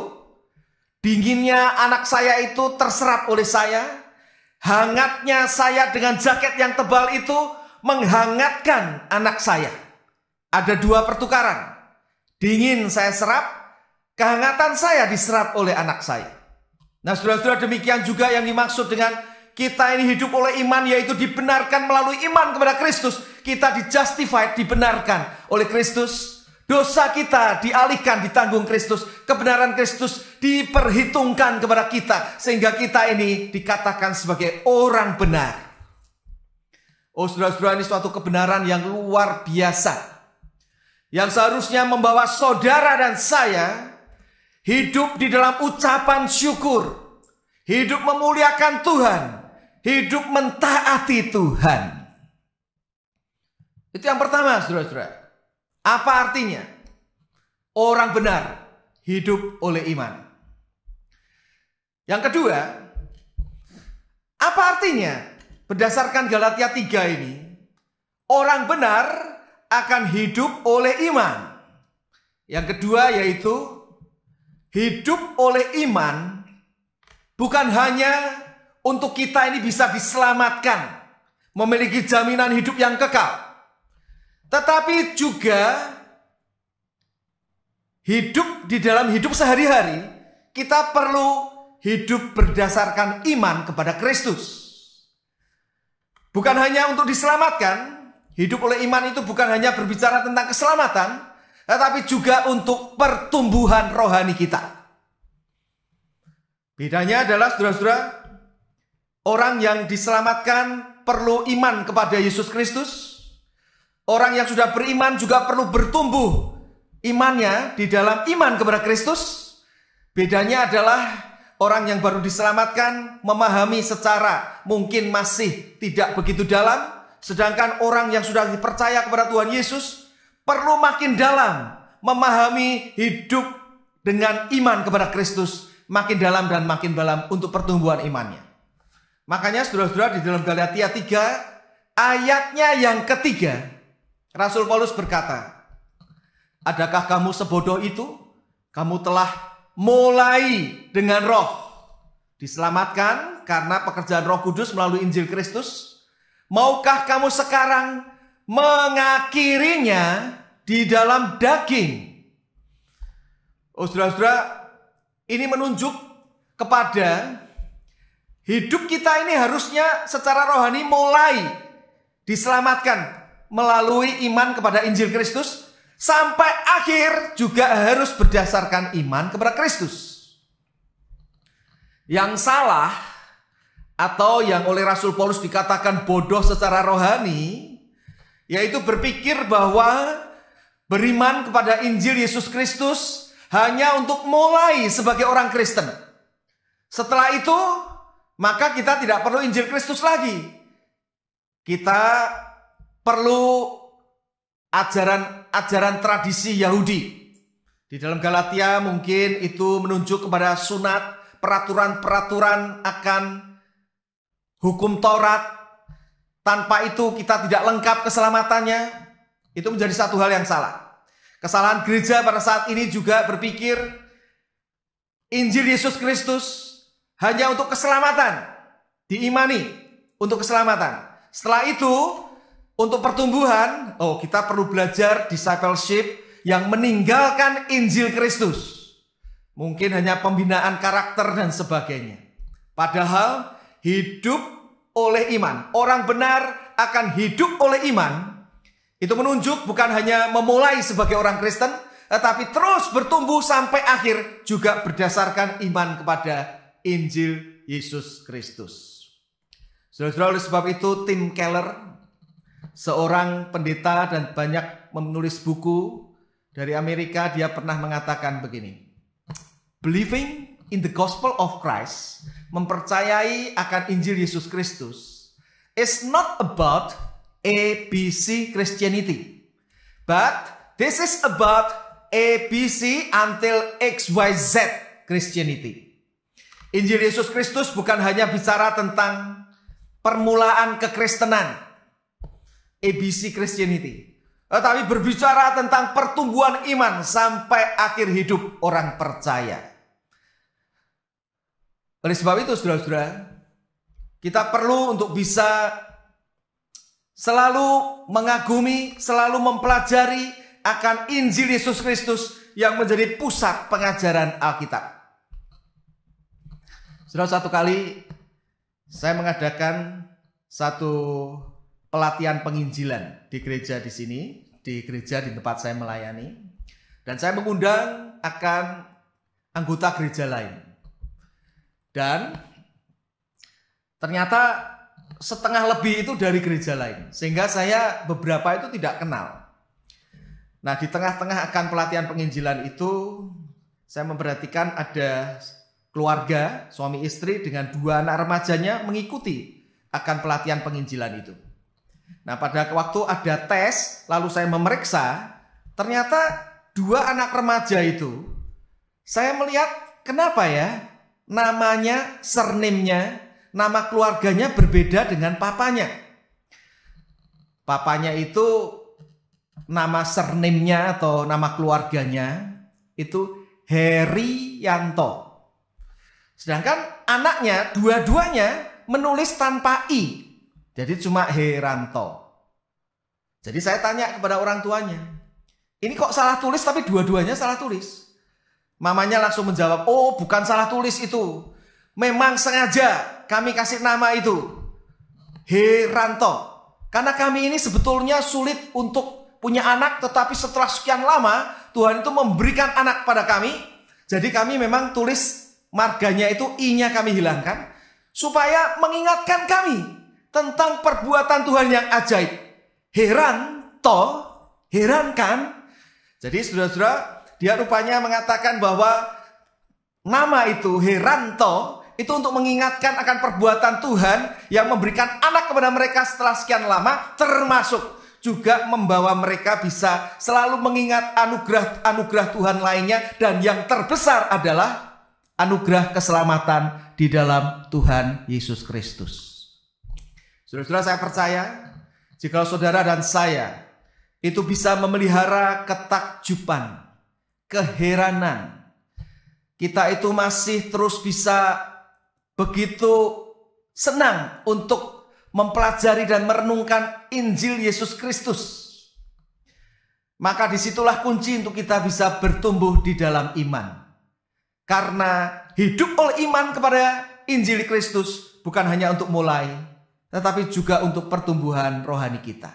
Speaker 4: Dinginnya anak saya itu terserap oleh saya. Hangatnya saya dengan jaket yang tebal itu menghangatkan anak saya. Ada dua pertukaran. Dingin saya serap, kehangatan saya diserap oleh anak saya. Nah, saudara-saudara, demikian juga yang dimaksud dengan kita ini hidup oleh iman, yaitu dibenarkan melalui iman kepada Kristus. Kita di-justified, dibenarkan oleh Kristus. Dosa kita dialihkan, ditanggung Kristus. Kebenaran Kristus diperhitungkan kepada kita, sehingga kita ini dikatakan sebagai orang benar. Oh, saudara-saudara, ini suatu kebenaran yang luar biasa, yang seharusnya membawa saudara dan saya hidup di dalam ucapan syukur, hidup memuliakan Tuhan, hidup mentaati Tuhan. Itu yang pertama, saudara-saudara. Apa artinya? Orang benar hidup oleh iman. Yang kedua, apa artinya? Berdasarkan Galatia 3 ini, orang benar akan hidup oleh iman. Yang kedua yaitu hidup oleh iman bukan hanya untuk kita ini bisa diselamatkan, memiliki jaminan hidup yang kekal, tetapi juga hidup di dalam hidup sehari-hari. Kita perlu hidup berdasarkan iman kepada Kristus. Bukan hanya untuk diselamatkan. Hidup oleh iman itu bukan hanya berbicara tentang keselamatan, tetapi juga untuk pertumbuhan rohani kita. Bedanya adalah, saudara-saudara, orang yang diselamatkan perlu iman kepada Yesus Kristus. Orang yang sudah beriman juga perlu bertumbuh imannya di dalam iman kepada Kristus. Bedanya adalah orang yang baru diselamatkan memahami secara mungkin masih tidak begitu dalam. Sedangkan orang yang sudah dipercaya kepada Tuhan Yesus perlu makin dalam memahami hidup dengan iman kepada Kristus. Makin dalam dan makin dalam untuk pertumbuhan imannya. Makanya saudara-saudara, di dalam Galatia 3 ayatnya yang ketiga, Rasul Paulus berkata, adakah kamu sebodoh itu? Kamu telah mulai dengan roh diselamatkan karena pekerjaan Roh Kudus melalui Injil Kristus. Maukah kamu sekarang mengakhirinya di dalam daging? Oh, saudara-saudara, ini menunjuk kepada hidup kita ini harusnya secara rohani mulai diselamatkan melalui iman kepada Injil Kristus, sampai akhir juga harus berdasarkan iman kepada Kristus. Yang salah atau yang oleh Rasul Paulus dikatakan bodoh secara rohani, yaitu berpikir bahwa beriman kepada Injil Yesus Kristus hanya untuk mulai sebagai orang Kristen. Setelah itu, maka kita tidak perlu Injil Kristus lagi. Kita perlu ajaran tradisi Yahudi. Di dalam Galatia mungkin itu menunjuk kepada sunat, peraturan-peraturan akan hukum Taurat. Tanpa itu kita tidak lengkap keselamatannya. Itu menjadi satu hal yang salah. Kesalahan gereja pada saat ini juga berpikir Injil Yesus Kristus hanya untuk keselamatan. Diimani untuk keselamatan. Setelah itu untuk pertumbuhan, kita perlu belajar discipleship yang meninggalkan Injil Kristus. Mungkin hanya pembinaan karakter dan sebagainya. Padahal hidup oleh iman. Orang benar akan hidup oleh iman. Itu menunjuk bukan hanya memulai sebagai orang Kristen, tetapi terus bertumbuh sampai akhir juga berdasarkan iman kepada Injil Yesus Kristus. Saudara-saudara, oleh sebab itu Tim Keller, seorang pendeta dan banyak menulis buku dari Amerika, dia pernah mengatakan begini. Believing in the gospel of Christ, mempercayai akan Injil Yesus Kristus, is not about ABC Christianity, but this is about ABC until XYZ Christianity. Injil Yesus Kristus bukan hanya bicara tentang permulaan kekristenan, ABC Christianity, tetapi berbicara tentang pertumbuhan iman sampai akhir hidup orang percaya. Oleh sebab itu, saudara-saudara, kita perlu untuk bisa selalu mengagumi, selalu mempelajari akan Injil Yesus Kristus yang menjadi pusat pengajaran Alkitab. Saudara, satu kali saya mengadakan satu pelatihan penginjilan di gereja di sini, di gereja di tempat saya melayani. Dan saya mengundang akan anggota gereja lain. Dan ternyata setengah lebih itu dari gereja lain. Sehingga saya beberapa itu tidak kenal. Nah, di tengah-tengah akan pelatihan penginjilan itu, saya memperhatikan ada keluarga, suami istri dengan 2 anak remajanya mengikuti akan pelatihan penginjilan itu. Nah, pada waktu ada tes, lalu saya memeriksa, ternyata 2 anak remaja itu, saya melihat kenapa ya namanya, surname-nya, nama keluarganya berbeda dengan papanya. Papanya itu nama surname-nya atau nama keluarganya itu Herianto. Sedangkan anaknya dua-duanya menulis tanpa I. Jadi cuma Heranto. Jadi saya tanya kepada orang tuanya, ini kok salah tulis tapi dua-duanya salah tulis? Mamanya langsung menjawab, oh bukan salah tulis itu. Memang sengaja kami kasih nama itu Heranto. Karena kami ini sebetulnya sulit untuk punya anak, tetapi setelah sekian lama Tuhan itu memberikan anak pada kami. Jadi kami memang tulis marganya itu I-nya kami hilangkan, supaya mengingatkan kami tentang perbuatan Tuhan yang ajaib. Heranto, heran kan? Jadi saudara-saudara, dia rupanya mengatakan bahwa nama itu Heranto itu untuk mengingatkan akan perbuatan Tuhan yang memberikan anak kepada mereka setelah sekian lama, termasuk juga membawa mereka bisa selalu mengingat anugerah Tuhan lainnya, dan yang terbesar adalah anugerah keselamatan di dalam Tuhan Yesus Kristus. Saudara-saudara, saya percaya jika saudara dan saya itu bisa memelihara ketakjuban, keheranan, kita itu masih terus bisa begitu senang untuk mempelajari dan merenungkan Injil Yesus Kristus. Maka disitulah kunci untuk kita bisa bertumbuh di dalam iman. Karena hidup oleh iman kepada Injil Kristus bukan hanya untuk mulai, tetapi juga untuk pertumbuhan rohani kita.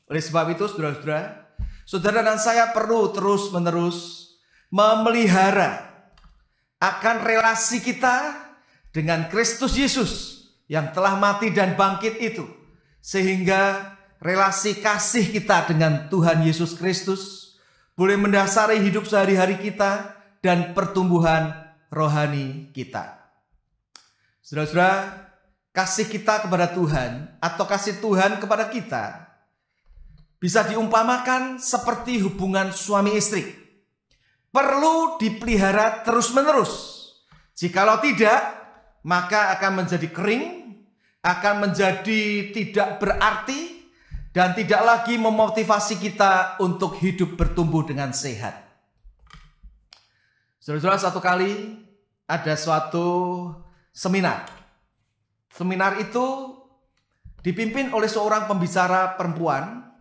Speaker 4: Oleh sebab itu, saudara-saudara, saudara dan saya perlu terus-menerus memelihara akan relasi kita dengan Kristus Yesus yang telah mati dan bangkit itu, sehingga relasi kasih kita dengan Tuhan Yesus Kristus boleh mendasari hidup sehari-hari kita dan pertumbuhan rohani kita. Saudara-saudara, kasih kita kepada Tuhan atau kasih Tuhan kepada kita bisa diumpamakan seperti hubungan suami istri. Perlu dipelihara terus-menerus. Jikalau tidak, maka akan menjadi kering, akan menjadi tidak berarti, dan tidak lagi memotivasi kita untuk hidup bertumbuh dengan sehat. Saudara-saudara, satu kali ada suatu seminar. Seminar itu dipimpin oleh seorang pembicara perempuan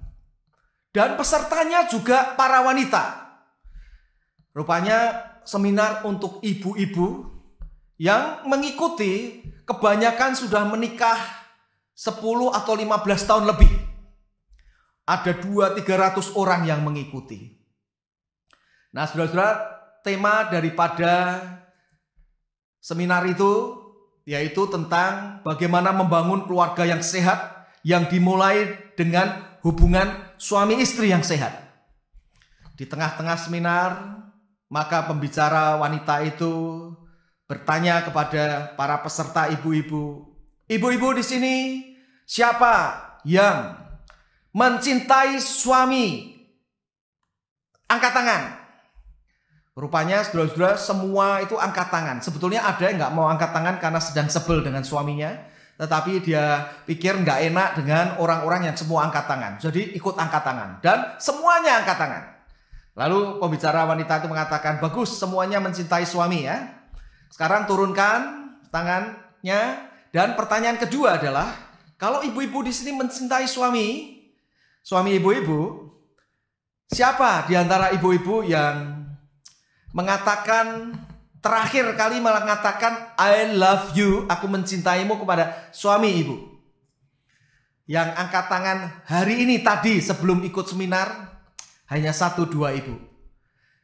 Speaker 4: dan pesertanya juga para wanita. Rupanya seminar untuk ibu-ibu yang mengikuti kebanyakan sudah menikah 10 atau 15 tahun lebih. Ada 200-300 orang yang mengikuti. Nah, saudara-saudara, tema daripada seminar itu yaitu tentang bagaimana membangun keluarga yang sehat yang dimulai dengan hubungan suami istri yang sehat. Di tengah-tengah seminar, maka pembicara wanita itu bertanya kepada para peserta ibu-ibu, "Ibu-ibu di sini, siapa yang mencintai suami? Angkat tangan." Rupanya saudara-saudara semua itu angkat tangan. Sebetulnya ada yang nggak mau angkat tangan karena sedang sebel dengan suaminya, tetapi dia pikir nggak enak dengan orang-orang yang semua angkat tangan. Jadi ikut angkat tangan dan semuanya angkat tangan. Lalu pembicara wanita itu mengatakan, "Bagus, semuanya mencintai suami ya. Sekarang turunkan tangannya." Dan pertanyaan kedua adalah, kalau ibu-ibu di sini mencintai suami ibu-ibu, siapa di antara ibu-ibu yang mengatakan terakhir kali mengatakan I love you, aku mencintaimu kepada suami ibu? Yang angkat tangan hari ini tadi sebelum ikut seminar hanya 1-2 ibu.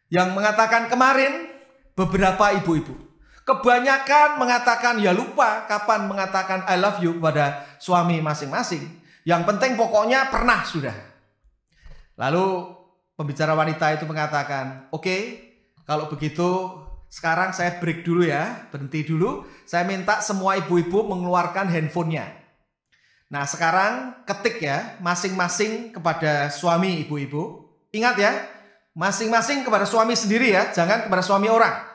Speaker 4: Yang mengatakan kemarin beberapa ibu-ibu. Kebanyakan mengatakan ya lupa kapan mengatakan I love you kepada suami masing-masing. Yang penting pokoknya pernah sudah. Lalu pembicara wanita itu mengatakan, "Oke, kalau begitu sekarang saya break dulu ya, berhenti dulu. Saya minta semua ibu-ibu mengeluarkan handphonenya. Nah sekarang ketik ya, masing-masing kepada suami ibu-ibu. Ingat ya, masing-masing kepada suami sendiri ya, jangan kepada suami orang.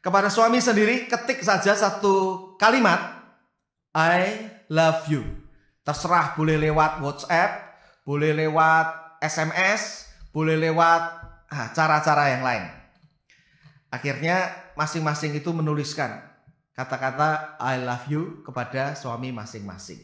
Speaker 4: Kepada suami sendiri ketik saja satu kalimat, I love you. Terserah, boleh lewat WhatsApp, boleh lewat SMS, boleh lewat cara-cara yang lain." Akhirnya masing-masing itu menuliskan kata-kata I love you kepada suami masing-masing.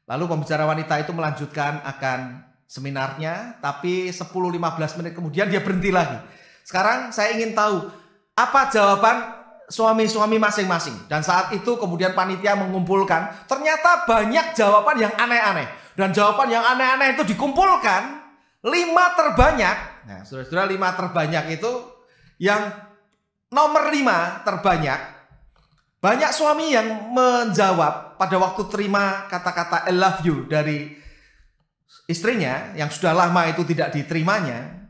Speaker 4: Lalu pembicara wanita itu melanjutkan akan seminarnya, tapi 10-15 menit kemudian dia berhenti lagi. Sekarang saya ingin tahu apa jawaban suami-suami masing-masing. Dan saat itu kemudian panitia mengumpulkan, ternyata banyak jawaban yang aneh-aneh. Dan jawaban yang aneh-aneh itu dikumpulkan 5 terbanyak. Nah, saudara-saudara, 5 terbanyak itu yang nomor 5 terbanyak. Banyak suami yang menjawab pada waktu terima kata-kata I love you dari istrinya yang sudah lama itu tidak diterimanya.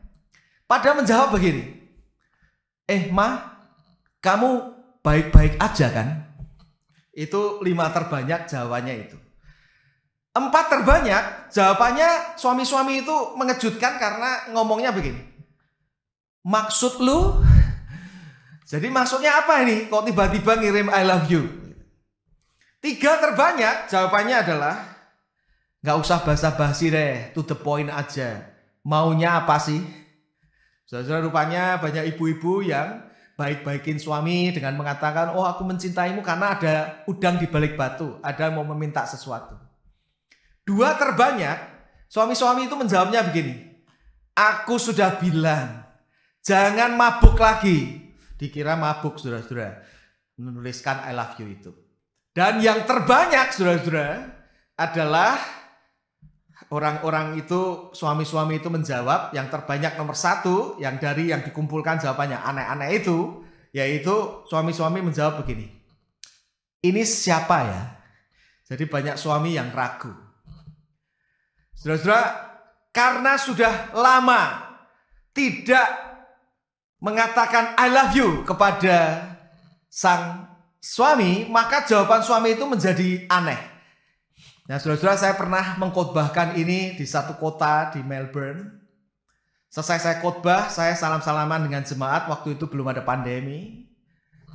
Speaker 4: Pada menjawab begini, "Ma, kamu baik-baik aja kan?" Itu 5 terbanyak jawabannya itu. 4 terbanyak jawabannya suami-suami itu mengejutkan karena ngomongnya begini, "Maksud lu?" Jadi maksudnya apa ini? Kok tiba-tiba ngirim I love you? 3 terbanyak jawabannya adalah, "Gak usah basa-basi deh, to the point aja. Maunya apa sih?" Saudara, rupanya banyak ibu-ibu yang baik-baikin suami dengan mengatakan, "Oh, aku mencintaimu karena ada udang di balik batu, ada mau meminta sesuatu." 2 terbanyak suami-suami itu menjawabnya begini, "Aku sudah bilang, jangan mabuk lagi." Dikira mabuk, saudara-saudara, menuliskan I love you itu. Dan yang terbanyak, saudara-saudara, adalah orang-orang itu, suami-suami itu menjawab, yang terbanyak nomor 1, yang dari yang dikumpulkan jawabannya aneh-aneh itu, yaitu suami-suami menjawab begini, "Ini siapa ya? Jadi banyak suami yang ragu. Saudara-saudara, karena sudah lama tidak mengatakan I love you kepada sang suami, maka jawaban suami itu menjadi aneh. Nah, saudara-saudara, saya pernah mengkhotbahkan ini di satu kota di Melbourne. Selesai saya khotbah, saya salam-salaman dengan jemaat, waktu itu belum ada pandemi.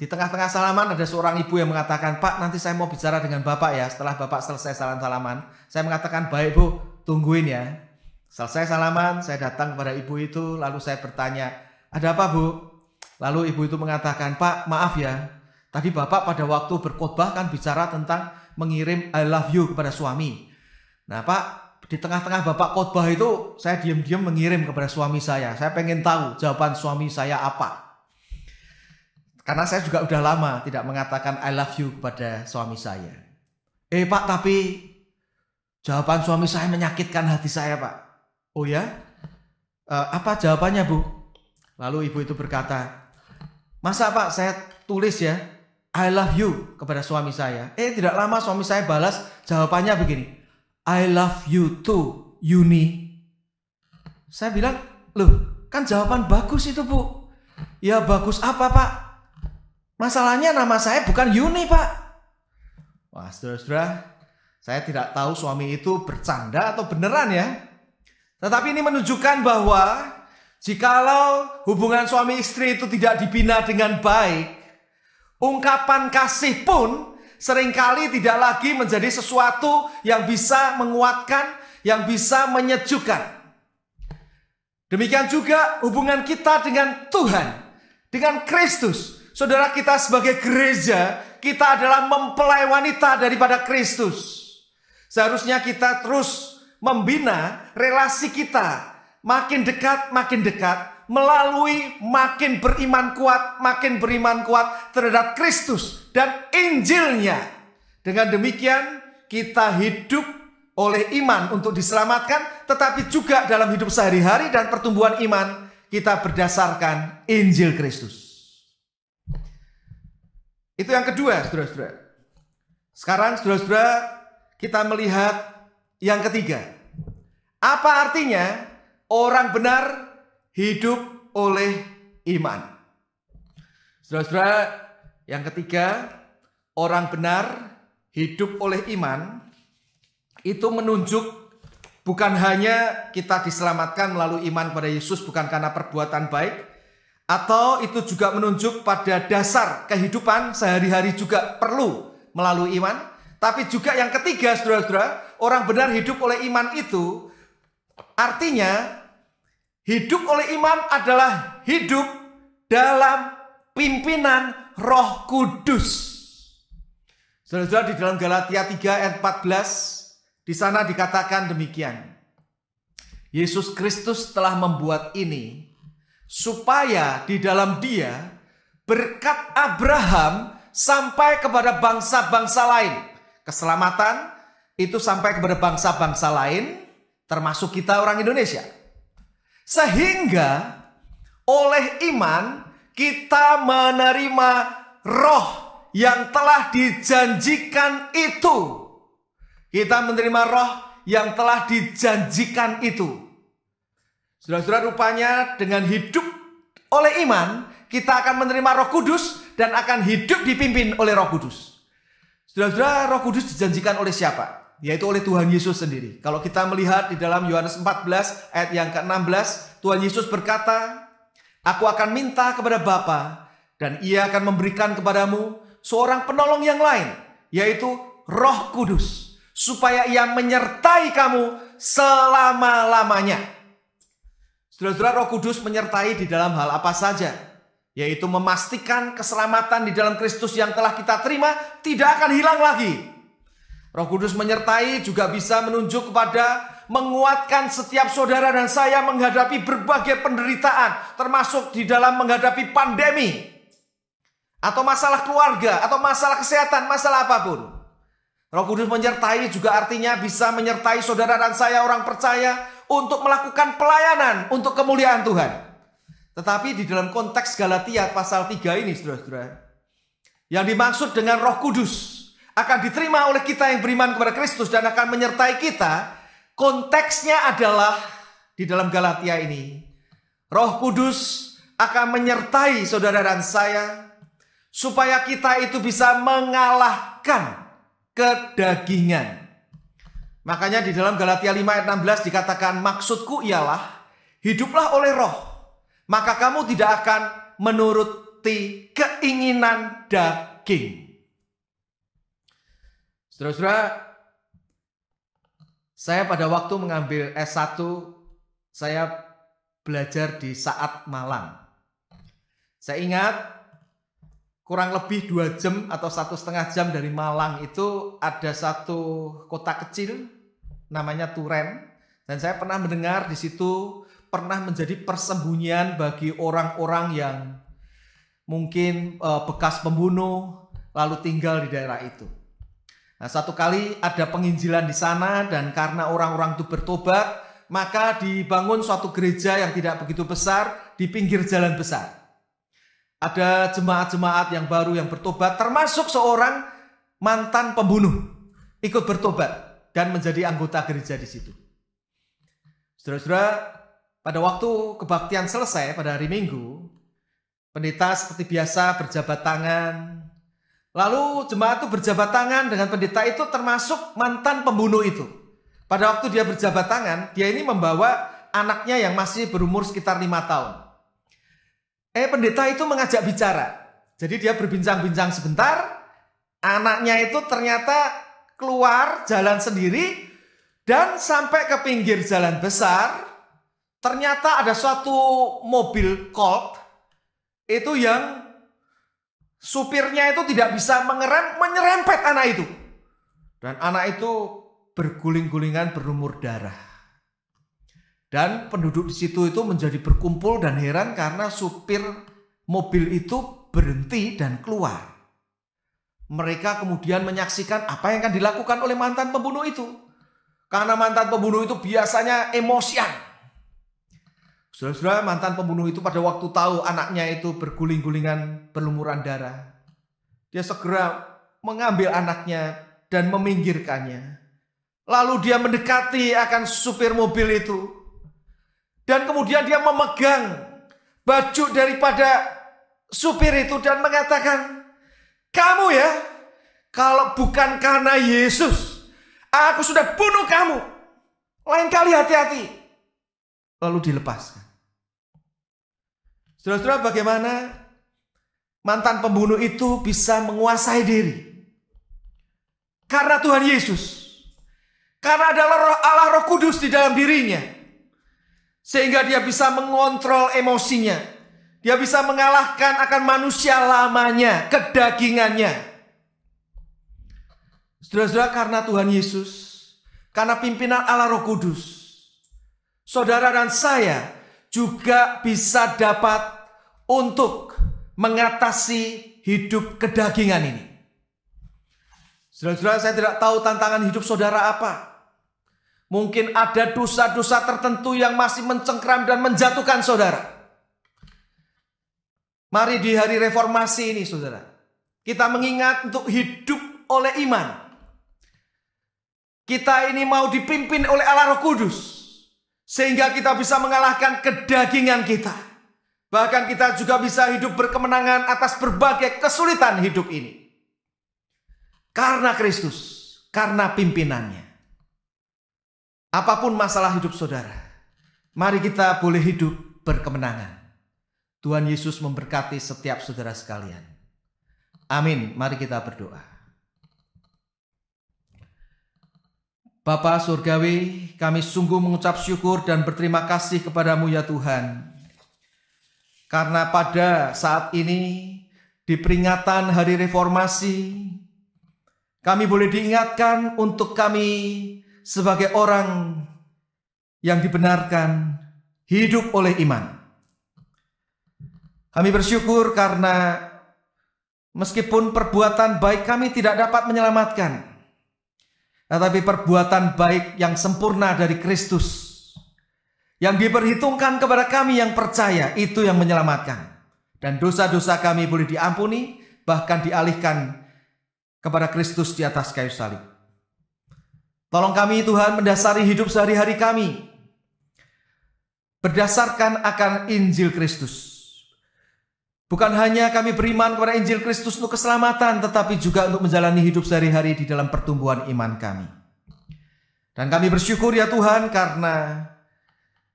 Speaker 4: Di tengah-tengah salaman ada seorang ibu yang mengatakan, Pak, nanti saya mau bicara dengan Bapak ya. Setelah Bapak selesai salam-salaman, saya mengatakan, baik Bu, tungguin ya. Selesai salaman, saya datang kepada ibu itu, lalu saya bertanya, ada apa Bu? Lalu ibu itu mengatakan, Pak, maaf ya, tadi Bapak pada waktu berkhotbah kan bicara tentang mengirim I love you kepada suami. Nah Pak, di tengah-tengah Bapak khotbah itu, saya diam-diam mengirim kepada suami saya. Saya pengen tahu jawaban suami saya apa. Karena saya juga udah lama tidak mengatakan I love you kepada suami saya. Pak, tapi jawaban suami saya menyakitkan hati saya, Pak. Oh ya? Apa jawabannya, Bu? Lalu ibu itu berkata, masa Pak saya tulis ya I love you kepada suami saya. Tidak lama suami saya balas jawabannya begini, I love you too, Yuni. Saya bilang, loh kan jawaban bagus itu Bu. Ya bagus apa Pak? Masalahnya nama saya bukan Yuni Pak. Wah saudara-saudara, saya tidak tahu suami itu bercanda atau beneran ya. Tetapi ini menunjukkan bahwa jikalau hubungan suami istri itu tidak dibina dengan baik, ungkapan kasih pun seringkali tidak lagi menjadi sesuatu yang bisa menguatkan, yang bisa menyejukkan. Demikian juga hubungan kita dengan Tuhan, dengan Kristus. Saudara, kita sebagai gereja, kita adalah mempelai wanita daripada Kristus. Seharusnya kita terus membina relasi kita makin dekat melalui makin beriman kuat terhadap Kristus dan Injilnya. Dengan demikian kita hidup oleh iman untuk diselamatkan, tetapi juga dalam hidup sehari-hari dan pertumbuhan iman kita berdasarkan Injil Kristus. Itu yang kedua, saudara-saudara. Sekarang saudara-saudara, kita melihat yang ketiga. Apa artinya orang benar hidup oleh iman? Saudara-saudara, yang ketiga, orang benar hidup oleh iman itu menunjuk bukan hanya kita diselamatkan melalui iman pada Yesus bukan karena perbuatan baik, atau itu juga menunjuk pada dasar kehidupan sehari-hari juga perlu melalui iman. Tapi juga yang ketiga, saudara-saudara, orang benar hidup oleh iman itu artinya hidup oleh iman adalah hidup dalam pimpinan Roh Kudus. Saudara-saudara, di dalam Galatia 3 ayat 14, di sana dikatakan demikian. Yesus Kristus telah membuat ini supaya di dalam Dia berkat Abraham sampai kepada bangsa-bangsa lain. Keselamatan itu sampai kepada bangsa-bangsa lain, termasuk kita orang Indonesia. Sehingga oleh iman kita menerima roh yang telah dijanjikan itu. Kita menerima roh yang telah dijanjikan itu. Saudara-saudara, rupanya dengan hidup oleh iman, kita akan menerima Roh Kudus dan akan hidup dipimpin oleh Roh Kudus. Saudara-saudara, Roh Kudus dijanjikan oleh siapa? Yaitu oleh Tuhan Yesus sendiri. Kalau kita melihat di dalam Yohanes 14 ayat yang ke-16, Tuhan Yesus berkata, Aku akan minta kepada Bapa dan Ia akan memberikan kepadamu seorang penolong yang lain, yaitu Roh Kudus, supaya Ia menyertai kamu selama-lamanya. Saudara-saudara, Roh Kudus menyertai di dalam hal apa saja, yaitu memastikan keselamatan di dalam Kristus yang telah kita terima tidak akan hilang lagi. Roh Kudus menyertai juga bisa menunjuk kepada menguatkan setiap saudara dan saya menghadapi berbagai penderitaan, termasuk di dalam menghadapi pandemi, atau masalah keluarga, atau masalah kesehatan, masalah apapun. Roh Kudus menyertai juga artinya bisa menyertai saudara dan saya orang percaya untuk melakukan pelayanan untuk kemuliaan Tuhan. Tetapi di dalam konteks Galatia pasal 3 ini, saudara-saudara, yang dimaksud dengan Roh Kudus akan diterima oleh kita yang beriman kepada Kristus dan akan menyertai kita, konteksnya adalah di dalam Galatia ini, Roh Kudus akan menyertai saudara dan saya supaya kita itu bisa mengalahkan kedagingan. Makanya di dalam Galatia 5 ayat 16 dikatakan, maksudku ialah hiduplah oleh roh, maka kamu tidak akan menuruti keinginan daging. Saudara-saudara, saya pada waktu mengambil S1, saya belajar di Saat Malang. Saya ingat kurang lebih 2 jam atau 1,5 jam dari Malang itu ada satu kota kecil namanya Turen. Dan saya pernah mendengar di situ pernah menjadi persembunyian bagi orang-orang yang mungkin bekas pembunuh lalu tinggal di daerah itu. Nah, satu kali ada penginjilan di sana dan karena orang-orang itu bertobat, maka dibangun suatu gereja yang tidak begitu besar di pinggir jalan besar. Ada jemaat-jemaat yang baru yang bertobat, termasuk seorang mantan pembunuh ikut bertobat dan menjadi anggota gereja di situ. Saudara-saudara, pada waktu kebaktian selesai pada hari Minggu, pendeta seperti biasa berjabat tangan. Lalu jemaat itu berjabat tangan dengan pendeta itu termasuk mantan pembunuh itu. Pada waktu dia berjabat tangan, dia ini membawa anaknya yang masih berumur sekitar 5 tahun. Pendeta itu mengajak bicara. Jadi dia berbincang-bincang sebentar. Anaknya itu ternyata keluar jalan sendiri dan sampai ke pinggir jalan besar. Ternyata ada suatu mobil Colt itu yang supirnya itu tidak bisa mengerem, menyerempet anak itu. Dan anak itu berguling-gulingan berlumur darah. Dan penduduk di situ itu menjadi berkumpul dan heran karena supir mobil itu berhenti dan keluar. Mereka kemudian menyaksikan apa yang akan dilakukan oleh mantan pembunuh itu. Karena mantan pembunuh itu biasanya emosian. Saudara-saudara, mantan pembunuh itu pada waktu tahu anaknya itu berguling-gulingan berlumuran darah, dia segera mengambil anaknya dan meminggirkannya. Lalu dia mendekati akan supir mobil itu. Dan kemudian dia memegang baju daripada supir itu dan mengatakan, kamu ya, kalau bukan karena Yesus, aku sudah bunuh kamu. Lain kali hati-hati. Lalu dilepaskan. Saudara-saudara, bagaimana mantan pembunuh itu bisa menguasai diri? Karena Tuhan Yesus. Karena ada Allah Roh Kudus di dalam dirinya. Sehingga dia bisa mengontrol emosinya. Dia bisa mengalahkan akan manusia lamanya, kedagingannya. Saudara-saudara, karena Tuhan Yesus, karena pimpinan Allah Roh Kudus, saudara dan saya juga bisa dapat untuk mengatasi hidup kedagingan ini. Saudara-saudara, saya tidak tahu tantangan hidup saudara apa. Mungkin ada dosa-dosa tertentu yang masih mencengkram dan menjatuhkan saudara. Mari di hari reformasi ini saudara, kita mengingat untuk hidup oleh iman. Kita ini mau dipimpin oleh Allah Roh Kudus. Sehingga kita bisa mengalahkan kedagingan kita. Bahkan kita juga bisa hidup berkemenangan atas berbagai kesulitan hidup ini. Karena Kristus, karena pimpinannya. Apapun masalah hidup saudara, mari kita boleh hidup berkemenangan. Tuhan Yesus memberkati setiap saudara sekalian. Amin. Mari kita berdoa. Bapa Surgawi, kami sungguh mengucap syukur dan berterima kasih kepadamu ya Tuhan. Karena pada saat ini, di peringatan Hari Reformasi, kami boleh diingatkan untuk kami sebagai orang yang dibenarkan hidup oleh iman. Kami bersyukur karena meskipun perbuatan baik kami tidak dapat menyelamatkan, tetapi perbuatan baik yang sempurna dari Kristus yang diperhitungkan kepada kami yang percaya, itu yang menyelamatkan. Dan dosa-dosa kami boleh diampuni, bahkan dialihkan kepada Kristus di atas kayu salib. Tolong kami Tuhan mendasari hidup sehari-hari kami berdasarkan akan Injil Kristus. Bukan hanya kami beriman kepada Injil Kristus untuk keselamatan, tetapi juga untuk menjalani hidup sehari-hari di dalam pertumbuhan iman kami. Dan kami bersyukur ya Tuhan karena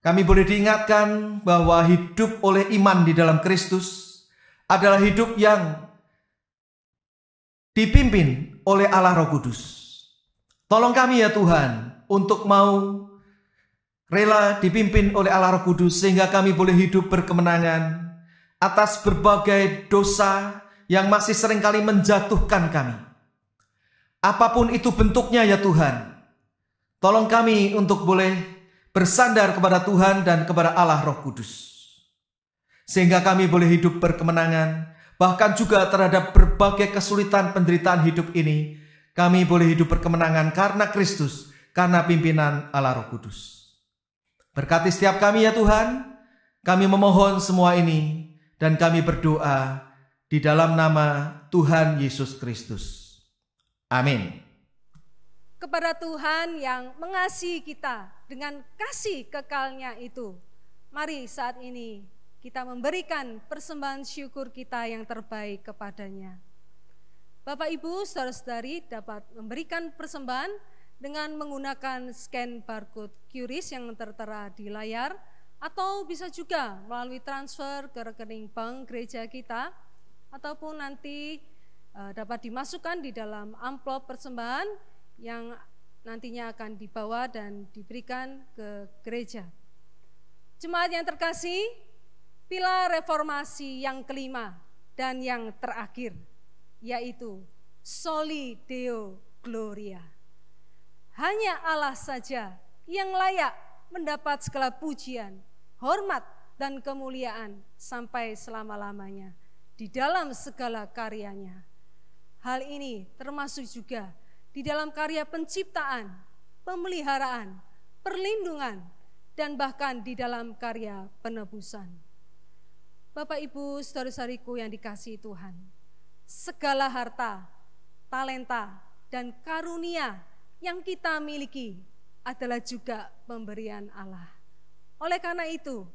Speaker 4: kami boleh diingatkan bahwa hidup oleh iman di dalam Kristus adalah hidup yang dipimpin oleh Allah Roh Kudus. Tolong kami ya Tuhan untuk mau rela dipimpin oleh Allah Roh Kudus sehingga kami boleh hidup berkemenangan atas berbagai dosa yang masih seringkali menjatuhkan kami. Apapun itu bentuknya ya Tuhan, tolong kami untuk boleh bersandar kepada Tuhan dan kepada Allah Roh Kudus. Sehingga kami boleh hidup berkemenangan, bahkan juga terhadap berbagai kesulitan penderitaan hidup ini, kami boleh hidup berkemenangan karena Kristus, karena pimpinan Allah Roh Kudus. Berkati setiap kami ya Tuhan, kami memohon semua ini, dan kami berdoa di dalam nama Tuhan Yesus Kristus. Amin.
Speaker 2: Kepada Tuhan yang mengasihi kita dengan kasih kekalnya itu, mari saat ini kita memberikan persembahan syukur kita yang terbaik kepadanya. Bapak Ibu, saudara-saudari dapat memberikan persembahan dengan menggunakan scan barcode QRIS yang tertera di layar, atau bisa juga melalui transfer ke rekening bank gereja kita, ataupun nanti dapat dimasukkan di dalam amplop persembahan yang nantinya akan dibawa dan diberikan ke gereja. Jemaat yang terkasih, pilar reformasi yang kelima dan yang terakhir, yaitu Soli Deo Gloria. Hanya Allah saja yang layak mendapat segala pujian, hormat, dan kemuliaan sampai selama-lamanya di dalam segala karyanya. Hal ini termasuk juga di dalam karya penciptaan, pemeliharaan, perlindungan, dan bahkan di dalam karya penebusan. Bapak Ibu saudara-saudariku yang dikasihi Tuhan, segala harta, talenta, dan karunia yang kita miliki adalah juga pemberian Allah. Oleh karena itu,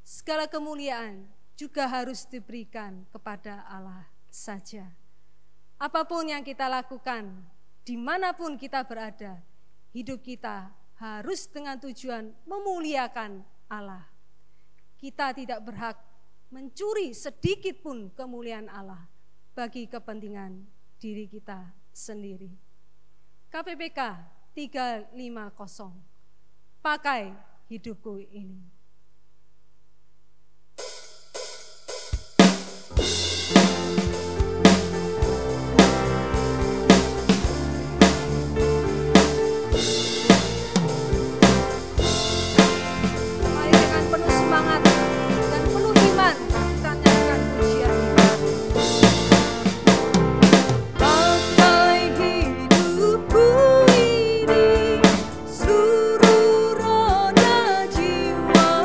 Speaker 2: segala kemuliaan juga harus diberikan kepada Allah saja. Apapun yang kita lakukan, dimanapun kita berada, hidup kita harus dengan tujuan memuliakan Allah. Kita tidak berhak mencuri sedikit pun kemuliaan Allah bagi kepentingan diri kita sendiri. KPPK 350, pakai hidupku ini. Mari dengan penuh semangat dan penuh iman kita nyanyikan pujian ini. Pakai hidupku ini, seluruh roda jiwa.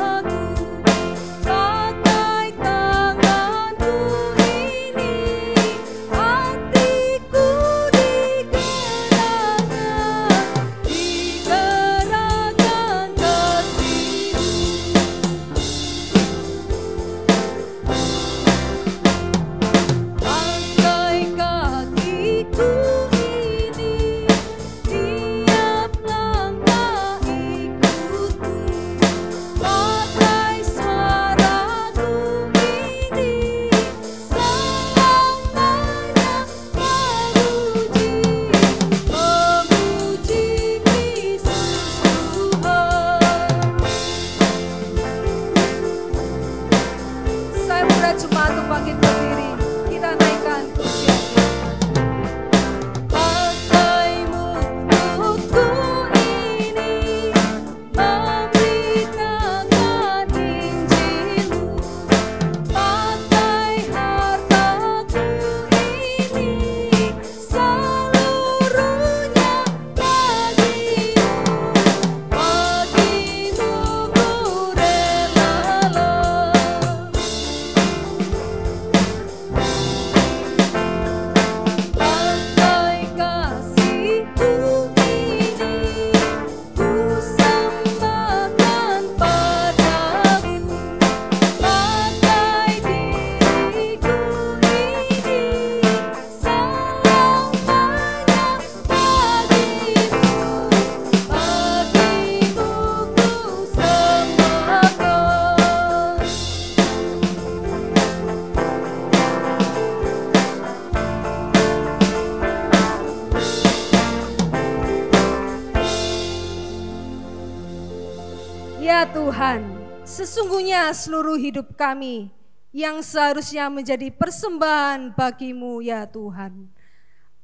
Speaker 2: Tuhan, sesungguhnya seluruh hidup kami yang seharusnya menjadi persembahan bagimu ya Tuhan,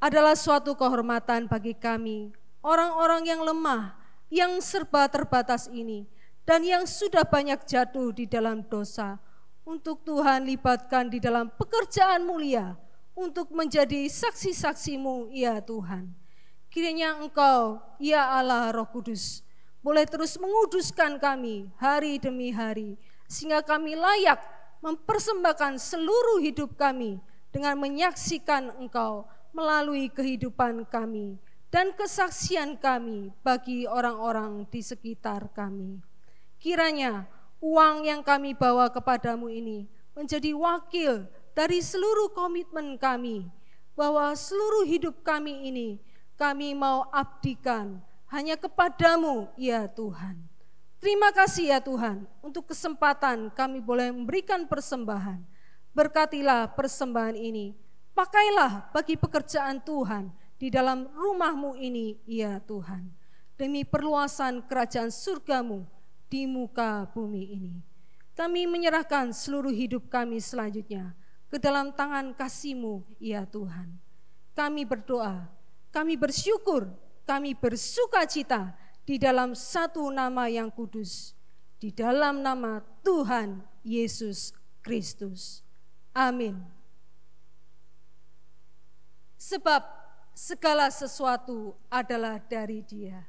Speaker 2: adalah suatu kehormatan bagi kami, orang-orang yang lemah, yang serba terbatas ini, dan yang sudah banyak jatuh di dalam dosa, untuk Tuhan libatkan di dalam pekerjaan mulia, untuk menjadi saksi-saksimu ya Tuhan. Kiranya Engkau, ya Allah Roh Kudus, boleh terus menguduskan kami hari demi hari, sehingga kami layak mempersembahkan seluruh hidup kami dengan menyaksikan Engkau melalui kehidupan kami dan kesaksian kami bagi orang-orang di sekitar kami. Kiranya uang yang kami bawa kepadamu ini menjadi wakil dari seluruh komitmen kami, bahwa seluruh hidup kami ini kami mau abdikan hanya kepadamu ya Tuhan. Terima kasih ya Tuhan untuk kesempatan kami boleh memberikan persembahan. Berkatilah persembahan ini, pakailah bagi pekerjaan Tuhan di dalam rumahmu ini ya Tuhan, demi perluasan kerajaan surgamu di muka bumi ini. Kami menyerahkan seluruh hidup kami selanjutnya ke dalam tangan kasih-Mu ya Tuhan. Kami berdoa, kami bersyukur, kami bersukacita di dalam satu nama yang kudus, di dalam nama Tuhan Yesus Kristus. Amin. Sebab segala sesuatu adalah dari Dia,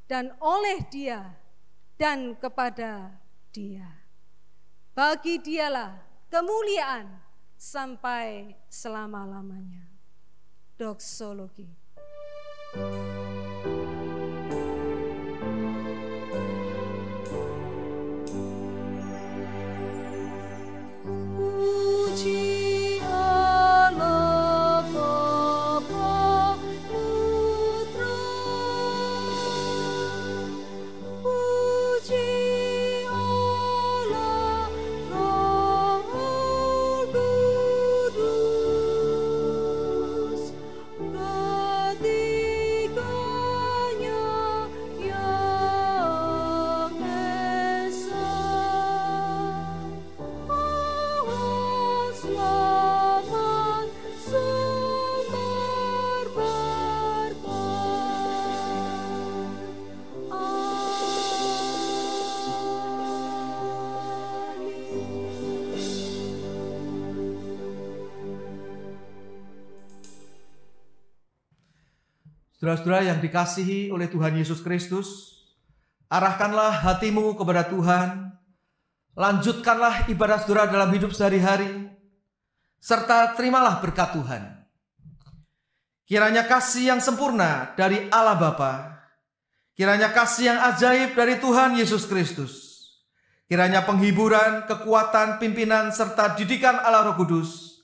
Speaker 2: dan oleh Dia, dan kepada Dia. Bagi Dialah kemuliaan sampai selama-lamanya. Doksologi.
Speaker 4: Saudara-saudara yang dikasihi oleh Tuhan Yesus Kristus, arahkanlah hatimu kepada Tuhan, lanjutkanlah ibadah saudara dalam hidup sehari-hari, serta terimalah berkat Tuhan. Kiranya kasih yang sempurna dari Allah Bapa, kiranya kasih yang ajaib dari Tuhan Yesus Kristus, kiranya penghiburan, kekuatan, pimpinan, serta didikan Allah Roh Kudus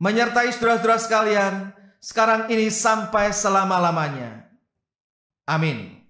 Speaker 4: menyertai saudara-saudara sekalian sekarang ini sampai selama-lamanya. Amin.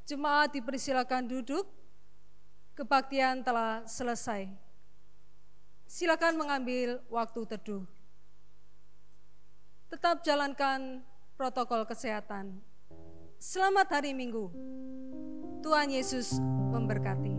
Speaker 2: Jemaat dipersilakan duduk, kebaktian telah selesai. Silakan mengambil waktu teduh. Tetap jalankan protokol kesehatan. Selamat hari Minggu. Tuhan Yesus memberkati.